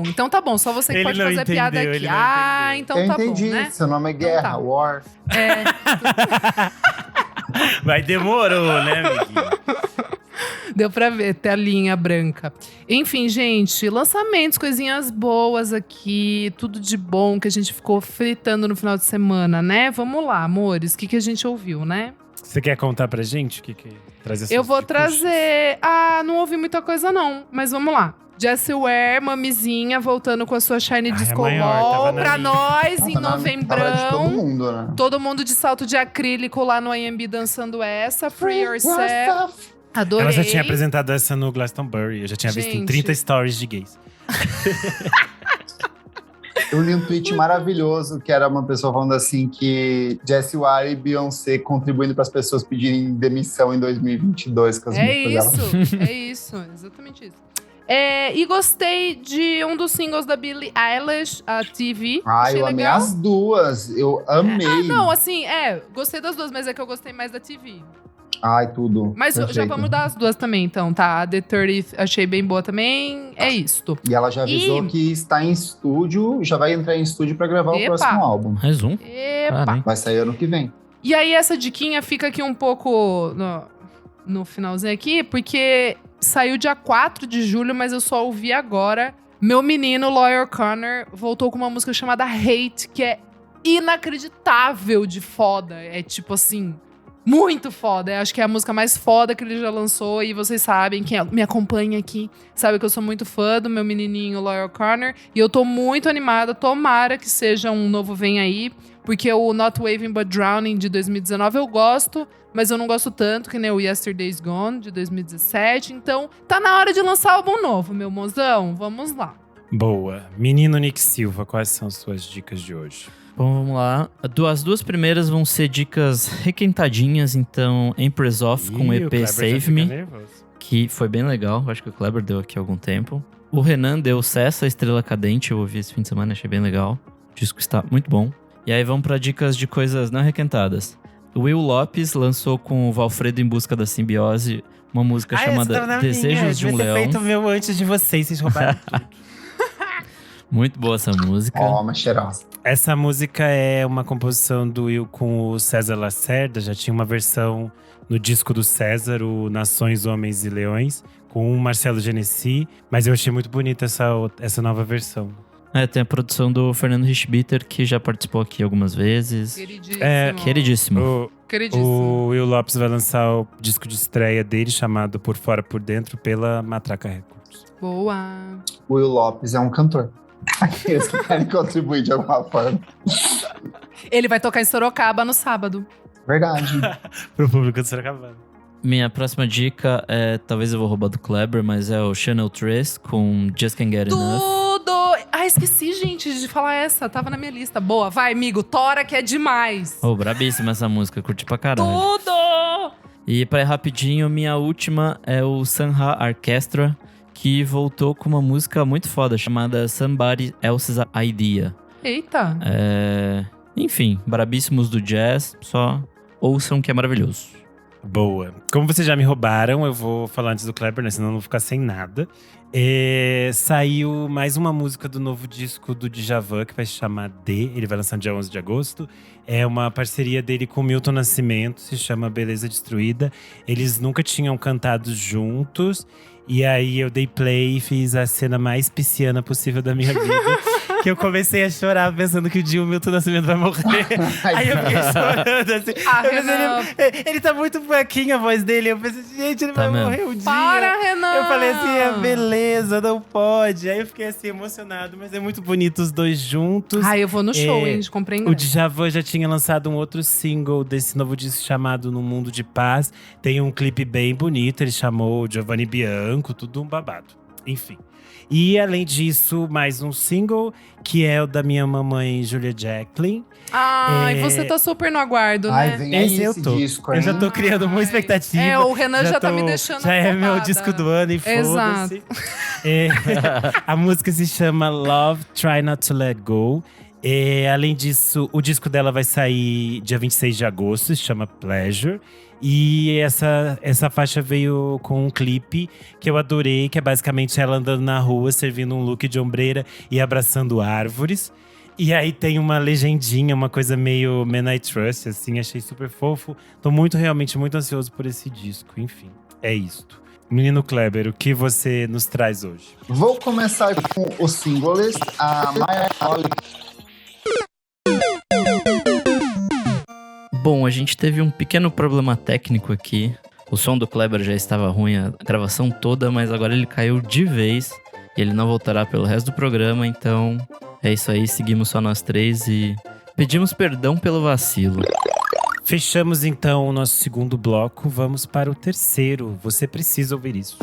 Então tá bom. Só você que Ele pode não fazer piada entendeu, aqui. ele não Ah, entendeu. então Eu tá entendi. bom, né? Seu nome é Guerra, tá. War. É, Mas demorou, né, amiguinho? deu pra ver, telinha branca. Enfim, gente, lançamentos, coisinhas boas aqui, tudo de bom que a gente ficou fritando no final de semana, né? Vamos lá, amores, o que a gente ouviu, né? Você quer contar pra gente o que trazer Eu vou trazer… Ah, não ouvi muita coisa não, mas vamos lá. Jessie Ware, mamizinha, voltando com a sua Shine Disco maior, tava Ball na pra minha. nós Tava em na- tava de todo novembrão. mundo, né? Todo mundo de salto de acrílico lá no IMB dançando essa. Free Yourself. Adorei. Ela já tinha apresentado essa no Glastonbury. Eu já tinha visto em Gente. 30 stories de gays. Eu li um tweet maravilhoso que era uma pessoa falando assim que Jessie Ware e Beyoncé contribuindo para as pessoas pedirem demissão em 2022 com as É músicas dela. isso, é isso, exatamente isso. E gostei de um dos singles da Billie Eilish, a TV. Ah, Achei eu amei legal. as duas. Eu amei. Não, assim, gostei das duas, mas é que eu gostei mais da TV. Ai, tudo. Mas já Perfeito. vamos dar as duas também, então, tá? A The 30th achei bem boa também, é isto. E ela já avisou E- que está em estúdio, já vai entrar em estúdio para gravar o Epa. próximo álbum. Mais um? Epa! Caralho. Vai sair ano que vem. E aí, essa diquinha fica aqui um pouco no finalzinho aqui, porque saiu dia 4 de julho, mas eu só ouvi agora. Meu menino, Lawyer Connor, voltou com uma música chamada Hate, que é inacreditável de foda. É tipo assim, muito foda. Eu acho que é a música mais foda que ele já lançou. E vocês sabem, quem me acompanha aqui, sabe que eu sou muito fã do meu menininho, Lawyer Connor. E eu tô muito animada. Tomara que seja um novo Vem Aí. Porque o Not Waving But Drowning de 2019 eu gosto, mas eu não gosto tanto que nem o Yesterday's Gone de 2017. Então, tá na hora de lançar álbum novo, meu mozão. Vamos lá. Boa. Menino Nick Silva, quais são as suas dicas de hoje? Bom, vamos lá. As duas primeiras vão ser dicas requentadinhas, então Empress Off com o Ih, EP Kleber já Save fica Me, nervoso. que foi bem legal. Acho que o Kleber deu aqui há algum tempo. O Renan deu Cessa, Estrela Cadente, eu ouvi esse fim de semana, achei bem legal. O disco está muito bom. E aí vamos para dicas de coisas não requentadas. O Will Lopes lançou com o Valfredo em Busca da Simbiose uma música chamada Desejos de um Leão. feito o meu antes de vocês roubaram tudo. Muito boa essa música. Ó, uma cheirosa. Essa música é uma composição do Will com o César Lacerda. Já tinha uma versão no disco do César, o Nações, Homens e Leões, com o Marcelo Genesi. Mas eu achei muito bonita essa nova versão. Tem a produção do Fernando Richbitter, que já participou aqui algumas vezes. Queridíssimo. Queridíssimo. Queridíssimo. O Will Lopes vai lançar o disco de estreia dele, chamado Por Fora Por Dentro, pela Matraca Records. Boa. O Will Lopes é um cantor. Aqueles que querem contribuir de alguma forma. Ele vai tocar em Sorocaba no sábado. Verdade. Pro público de Sorocaba. Minha próxima dica talvez eu vou roubar do Kleber, mas é o Chanel Trace com Just Can't Get Enough. Tudo! Esqueci, gente, de falar essa. Tava na minha lista. Boa, vai, amigo. Tora, que é demais. Oh, brabíssima essa música, curti pra caralho. Tudo! E pra ir rapidinho, minha última é o Sanha Orchestra, que voltou com uma música muito foda, chamada Somebody Else's Idea. Eita. Enfim, brabíssimos do jazz, só ouçam que é maravilhoso. Boa. Como vocês já me roubaram, eu vou falar antes do Kleber, né? Senão eu não vou ficar sem nada. Saiu mais uma música do novo disco do Djavan, que vai se chamar D. Ele vai lançar no dia 11 de agosto. É uma parceria dele com o Milton Nascimento, se chama Beleza Destruída. Eles nunca tinham cantado juntos. E aí eu dei play e fiz a cena mais pisciana possível da minha vida. Que eu comecei a chorar pensando que o dia o Milton Nascimento vai morrer. Aí eu fiquei chorando assim. Ele tá muito fraquinho a voz dele. Eu pensei, gente, ele vai morrer um dia. Para, Renan! Eu falei assim, beleza, não pode. Aí eu fiquei assim, emocionado. Mas é muito bonito os dois juntos. Eu vou no show, hein? Comprei O ingresso. Djavan já tinha lançado um outro single desse novo disco chamado No Mundo de Paz. Tem um clipe bem bonito, ele chamou Giovanni Bianco, tudo um babado. Enfim. E além disso, mais um single, que é o da minha mamãe, Julia Jacqueline. Você tá super no aguardo, né? Vem aí Esse eu esse tô. disco, Eu hein? já tô criando uma expectativa. O Renan já tá me deixando Já é meu afobada. disco do ano e Exato. foda-se. A música se chama Love, Try Not to Let Go. Além disso, o disco dela vai sair dia 26 de agosto, se chama Pleasure. E essa faixa veio com um clipe que eu adorei, que é basicamente ela andando na rua, servindo um look de ombreira e abraçando árvores. E aí tem uma legendinha, uma coisa meio Man I Trust, assim, achei super fofo. Tô realmente muito ansioso por esse disco, enfim, é isto. Menino Kleber, o que você nos traz hoje? Vou começar com o singles, a Maya Holly. Bom, a gente teve um pequeno problema técnico aqui. O som do Kleber já estava ruim a gravação toda, mas agora ele caiu de vez. E ele não voltará pelo resto do programa, então é isso aí, seguimos só nós três e pedimos perdão pelo vacilo. Fechamos então o nosso segundo bloco, vamos para o terceiro. Você precisa ouvir isso.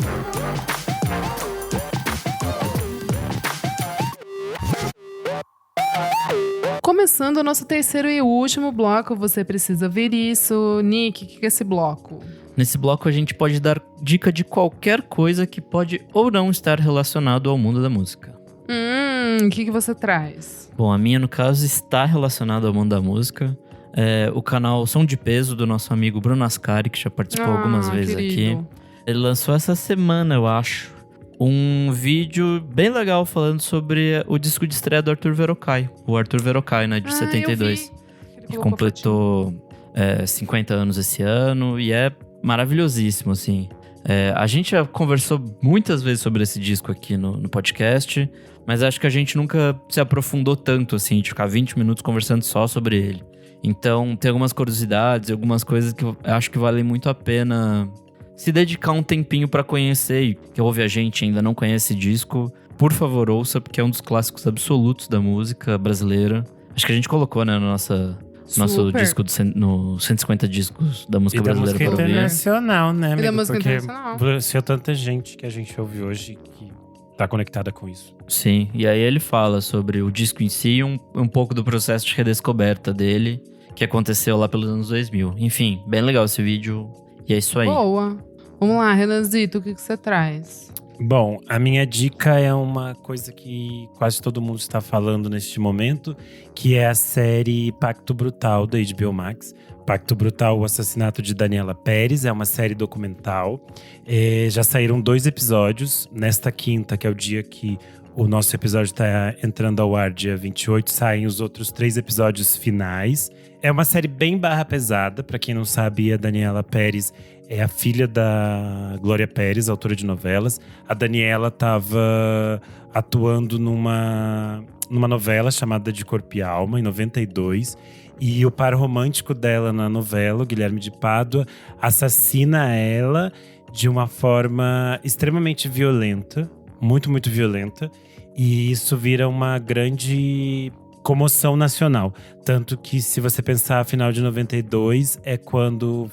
Começando o nosso terceiro e último bloco, você precisa ver isso. Nick, o que é esse bloco? Nesse bloco a gente pode dar dica de qualquer coisa que pode ou não estar relacionado ao mundo da música. O que você traz? Bom, a minha, no caso, está relacionada ao mundo da música. É o canal Som de Peso, do nosso amigo Bruno Ascari, que já participou algumas vezes querido. aqui. Ele lançou essa semana, eu acho, um vídeo bem legal falando sobre o disco de estreia do Arthur Verocai. O Arthur Verocai, né, de 72. Que completou 50 anos esse ano e é maravilhosíssimo, assim. A gente já conversou muitas vezes sobre esse disco aqui no podcast, mas acho que a gente nunca se aprofundou tanto, assim, de ficar 20 minutos conversando só sobre ele. Então, tem algumas curiosidades, algumas coisas que eu acho que valem muito a pena se dedicar um tempinho pra conhecer. E que ouve a gente e ainda não conhece esse disco, por favor, ouça, porque é um dos clássicos absolutos da música brasileira. Acho que a gente colocou, né, no nosso disco no 150 discos da música brasileira. E da música internacional, né, amigo? E da música porque internacional. Porque tanta gente que a gente ouve hoje que tá conectada com isso. Sim, e aí ele fala sobre o disco em si e um pouco do processo de redescoberta dele, que aconteceu lá pelos anos 2000. Enfim, bem legal esse vídeo e é isso aí. Boa. Vamos lá, Renanzito, o que você traz? Bom, a minha dica é uma coisa que quase todo mundo está falando neste momento, que é a série Pacto Brutal, da HBO Max. Pacto Brutal, o assassinato de Daniela Pérez, é uma série documental. Já saíram 2 episódios. Nesta quinta, que é o dia que o nosso episódio está entrando ao ar, dia 28, saem os outros 3 episódios finais. É uma série bem barra pesada. Pra quem não sabe, a Daniela Pérez é a filha da Glória Pérez, autora de novelas. A Daniela estava atuando numa novela chamada De Corpo e Alma, em 92. E o par romântico dela na novela, o Guilherme de Pádua, assassina ela de uma forma extremamente violenta. Muito, muito violenta. E isso vira uma grande comoção nacional. Tanto que, se você pensar, final do ano de 92, é quando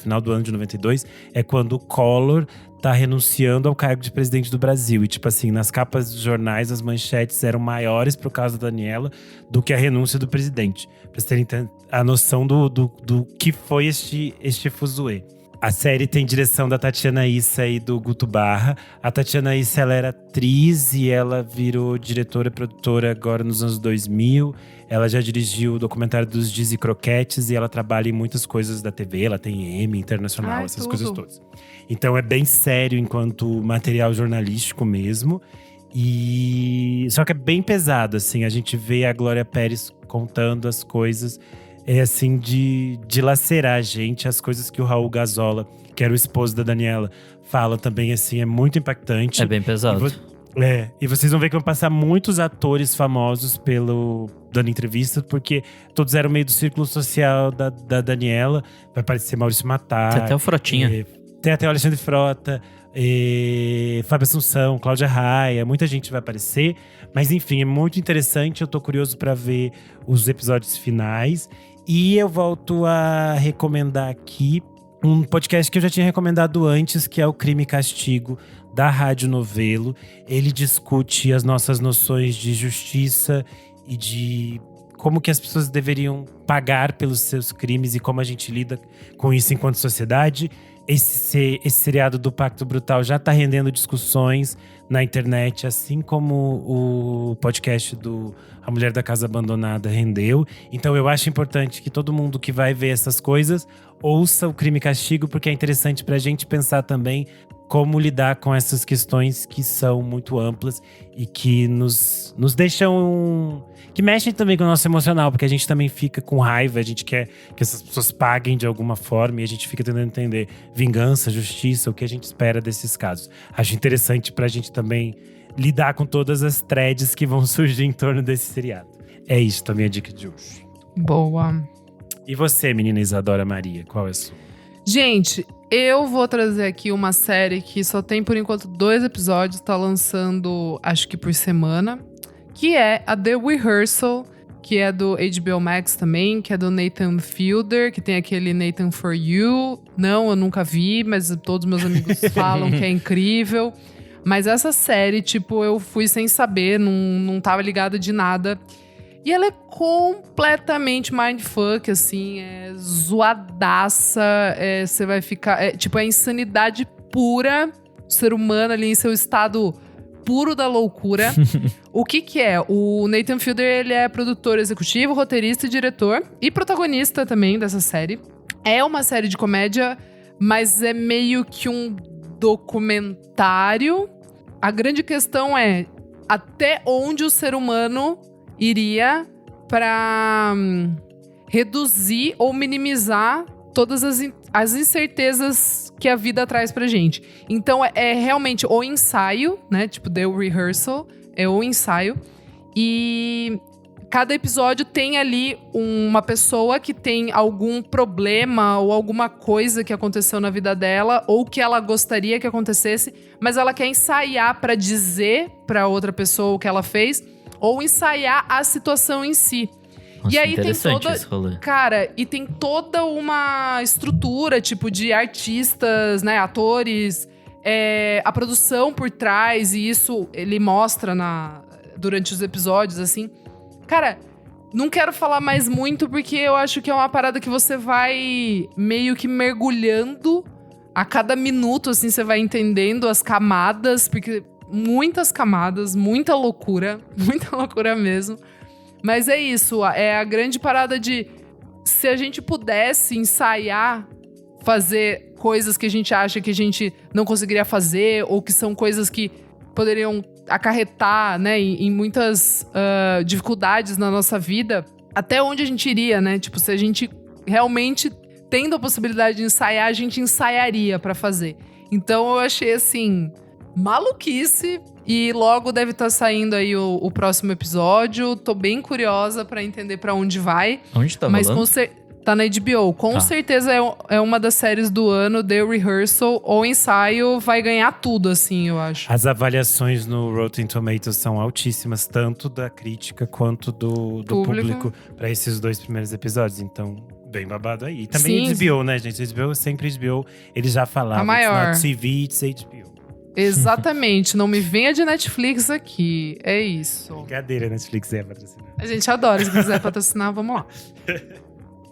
o Collor tá renunciando ao cargo de presidente do Brasil. E, tipo assim, nas capas dos jornais, as manchetes eram maiores por causa da Daniela do que a renúncia do presidente. Pra vocês terem a noção do que foi este fuzuê. A série tem direção da Tatiana Issa e do Guto Barra. A Tatiana Issa, ela era atriz e ela virou diretora e produtora agora nos anos 2000. Ela já dirigiu o documentário dos Dizzy Croquettes e ela trabalha em muitas coisas da TV. Ela tem Emmy internacional, essas coisas todas. Então é bem sério enquanto material jornalístico mesmo. Só que é bem pesado, assim. A gente vê a Glória Pérez contando as coisas… assim, de lacerar a gente. As coisas que o Raul Gazola, que era o esposo da Daniela, fala também, assim, é muito impactante. É bem pesado. E vocês vão ver que vão passar muitos atores famosos dando entrevista, porque todos eram meio do círculo social da Daniela. Vai aparecer Maurício Matar. Tem até o Frotinha. Tem até o Alexandre Frota. Fábio Assunção, Cláudia Raia, muita gente vai aparecer. Mas enfim, é muito interessante. Eu tô curioso pra ver os episódios finais. E eu volto a recomendar aqui um podcast que eu já tinha recomendado antes, que é o Crime e Castigo, da Rádio Novelo. Ele discute as nossas noções de justiça e de como que as pessoas deveriam pagar pelos seus crimes e como a gente lida com isso enquanto sociedade. Esse seriado do Pacto Brutal já tá rendendo discussões na internet, assim como o podcast do A Mulher da Casa Abandonada rendeu. Então eu acho importante que todo mundo que vai ver essas coisas ouça o Crime e Castigo, porque é interessante pra gente pensar também como lidar com essas questões que são muito amplas e que nos deixam… que mexem também com o nosso emocional, porque a gente também fica com raiva, a gente quer que essas pessoas paguem de alguma forma e a gente fica tentando entender vingança, justiça, o que a gente espera desses casos. Acho interessante pra gente também lidar com todas as threads que vão surgir em torno desse seriado. É isso, a minha dica de hoje. Boa. E você, menina Isadora Maria, qual é a sua? Gente, Eu vou trazer aqui uma série que só tem, por enquanto, 2 episódios. Tá lançando, acho que por semana. Que é a The Rehearsal, que é do HBO Max também. Que é do Nathan Fielder, que tem aquele Nathan For You. Não, eu nunca vi, mas todos meus amigos falam que é incrível. Mas essa série, tipo, eu fui sem saber, não tava ligada de nada. E ela é completamente mindfuck, assim, é zoadaça, você vai ficar… tipo, é insanidade pura, o ser humano ali em seu estado puro da loucura. O que é? O Nathan Fielder, ele é produtor executivo, roteirista e diretor, e protagonista também dessa série. É uma série de comédia, mas é meio que um documentário. A grande questão é até onde o ser humano iria para reduzir ou minimizar todas as incertezas que a vida traz pra gente. Então, é realmente o ensaio, né? Tipo, The Rehearsal, é o ensaio. E cada episódio tem ali uma pessoa que tem algum problema ou alguma coisa que aconteceu na vida dela ou que ela gostaria que acontecesse, mas ela quer ensaiar pra dizer pra outra pessoa o que ela fez, ou ensaiar a situação em si. Nossa, e aí tem esse rolê. Cara, e tem toda uma estrutura, tipo, de artistas, né, atores, a produção por trás, e isso ele mostra durante os episódios, assim. Cara, não quero falar mais muito, porque eu acho que é uma parada que você vai meio que mergulhando a cada minuto, assim, você vai entendendo as camadas, porque… muitas camadas, muita loucura mesmo. Mas é isso, é a grande parada de… se a gente pudesse ensaiar, fazer coisas que a gente acha que a gente não conseguiria fazer, ou que são coisas que poderiam acarretar, né, em muitas dificuldades na nossa vida, até onde a gente iria, né? Tipo, se a gente realmente, tendo a possibilidade de ensaiar, a gente ensaiaria pra fazer. Então eu achei, assim… maluquice, e logo deve estar saindo aí o próximo episódio. Tô bem curiosa pra entender pra onde vai. Onde tá mas rolando? Tá na HBO. Com certeza é uma das séries do ano, The Rehearsal. Ou ensaio vai ganhar tudo, assim, eu acho. As avaliações no Rotten Tomatoes são altíssimas, tanto da crítica quanto do público para esses 2 primeiros episódios. Então, bem babado aí. E também HBO, né, gente? HBO, sempre HBO. Eles já falavam. A maior. It's not TV, it's HBO. Exatamente. Não me venha de Netflix aqui. É isso. Brincadeira, Netflix é patrocinar. A gente adora. Se quiser patrocinar, vamos lá.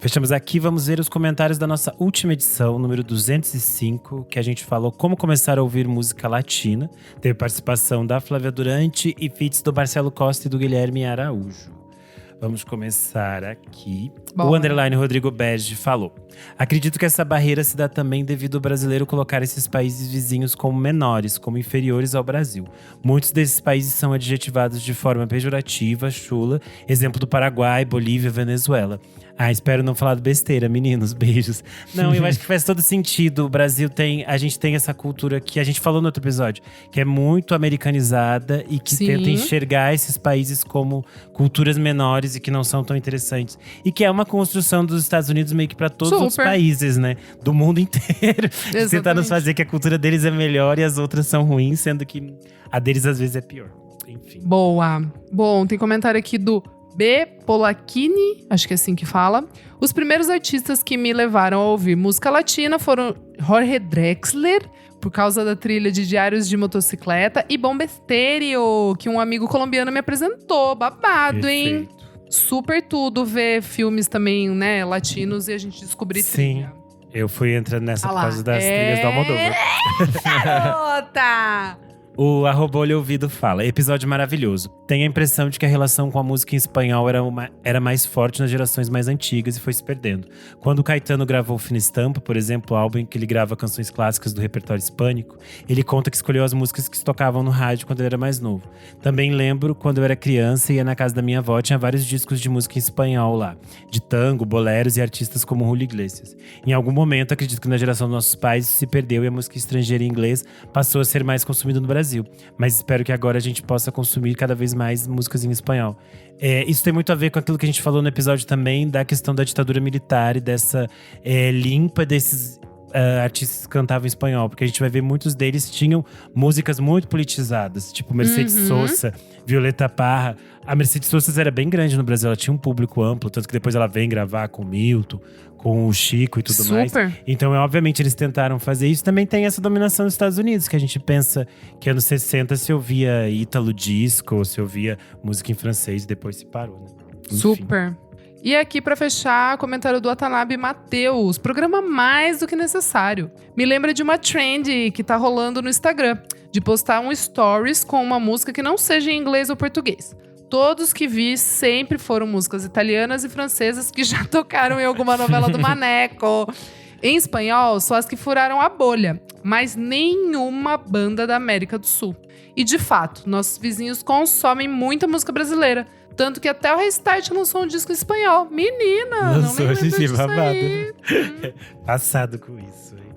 Fechamos aqui, vamos ver os comentários da nossa última edição, número 205, que a gente falou como começar a ouvir música latina. Teve participação da Flávia Durante e feats do Marcelo Costa e do Guilherme Araújo. Vamos começar aqui. Bom, o underline Rodrigo Bege falou: acredito que essa barreira se dá também devido ao brasileiro colocar esses países vizinhos como menores, como inferiores ao Brasil. Muitos desses países são adjetivados de forma pejorativa, chula, exemplo do Paraguai, Bolívia, Venezuela. Espero não falar besteira, meninos, beijos. Não, eu acho que faz todo sentido. O Brasil a gente tem essa cultura que a gente falou no outro episódio, que é muito americanizada e que tenta enxergar esses países como culturas menores e que não são tão interessantes. E que é uma construção dos Estados Unidos meio que pra todos os outros países, né? Do mundo inteiro. Tentar nos fazer que a cultura deles é melhor e as outras são ruins, sendo que a deles às vezes é pior. Enfim. Boa. Bom, tem comentário aqui do B. Polacchini, acho que é assim que fala. Os primeiros artistas que me levaram a ouvir música latina foram Jorge Drexler, por causa da trilha de Diários de Motocicleta, e Bomba Estéreo, que um amigo colombiano me apresentou. Babado, Perfeito. hein? Super tudo ver filmes também, né, latinos e a gente descobrir trilha. Eu fui entrando nessa por causa das trilhas do Almodóvar. Garota! O Olho Ouvido fala: episódio maravilhoso. Tenho a impressão de que a relação com a música em espanhol era mais forte nas gerações mais antigas e foi se perdendo. Quando o Caetano gravou Fina Estampa, por exemplo, o álbum em que ele grava canções clássicas do repertório hispânico, ele conta que escolheu as músicas que se tocavam no rádio quando ele era mais novo. Também lembro quando eu era criança e ia na casa da minha avó, tinha vários discos de música em espanhol lá, de tango, boleros e artistas como Julio Iglesias. Em algum momento, acredito que na geração dos nossos pais isso se perdeu e a música estrangeira em inglês passou a ser mais consumida no Brasil. Mas espero que agora a gente possa consumir cada vez mais músicas em espanhol. Isso tem muito a ver com aquilo que a gente falou no episódio também, da questão da ditadura militar e dessa limpa desses artistas que cantavam em espanhol. Porque a gente vai ver muitos deles tinham músicas muito politizadas. Tipo Mercedes Sosa, Violeta Parra. A Mercedes Sosa era bem grande no Brasil, ela tinha um público amplo. Tanto que depois ela vem gravar com o Milton, com o Chico e tudo mais. Então, obviamente, eles tentaram fazer isso. Também tem essa dominação dos Estados Unidos, que a gente pensa que anos 60 se ouvia ítalo disco, se ouvia música em francês, e depois se parou, né? Enfim. Super. E aqui, pra fechar, comentário do Watanabe Matheus. Programa mais do que necessário. Me lembra de uma trend que tá rolando no Instagram, de postar um stories com uma música que não seja em inglês ou português. Todos que vi sempre foram músicas italianas e francesas que já tocaram em alguma novela do Maneco. Em espanhol, só as que furaram a bolha, mas nenhuma banda da América do Sul. E de fato, nossos vizinhos consomem muita música brasileira. Tanto que até o Restart lançou um disco em espanhol. Menina, não me lembro disso aí. Passado com isso, hein?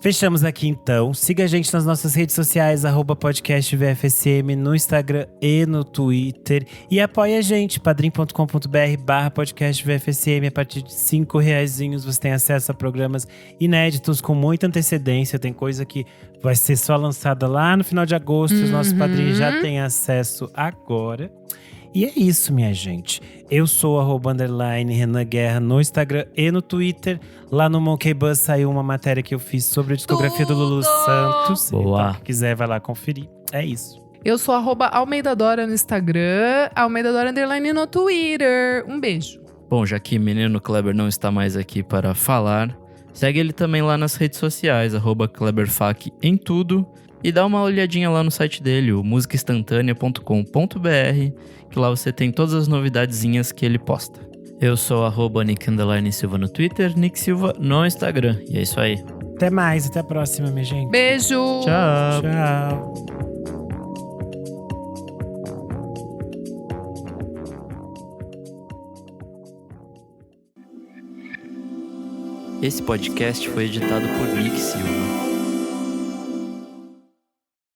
Fechamos aqui então. Siga a gente nas nossas redes sociais, @podcastvfsm, no Instagram e no Twitter. E apoie a gente, padrim.com.br/podcastvfsm. A partir de R$5 você tem acesso a programas inéditos com muita antecedência. Tem coisa que vai ser só lançada lá no final de agosto. Os nossos padrinhos já têm acesso agora. E é isso, minha gente. Eu sou @Renan Guerra no Instagram e no Twitter. Lá no Monkey Buzz saiu uma matéria que eu fiz sobre a discografia do Lulu Santos. Boa. Então, quem quiser, vai lá conferir. É isso. Eu sou @AlmeidaDora no Instagram, AlmeidaDora _ no Twitter. Um beijo. Bom, já que menino Kleber não está mais aqui para falar, segue ele também lá nas redes sociais, @KleberFac em tudo. E dá uma olhadinha lá no site dele, o musicainstantanea.com.br, que lá você tem todas as novidadezinhas que ele posta. Eu sou @Nick_Silva no Twitter, Nick Silva no Instagram. E é isso aí. Até mais, até a próxima, minha gente. Beijo! Tchau! Tchau! Esse podcast foi editado por Nick Silva.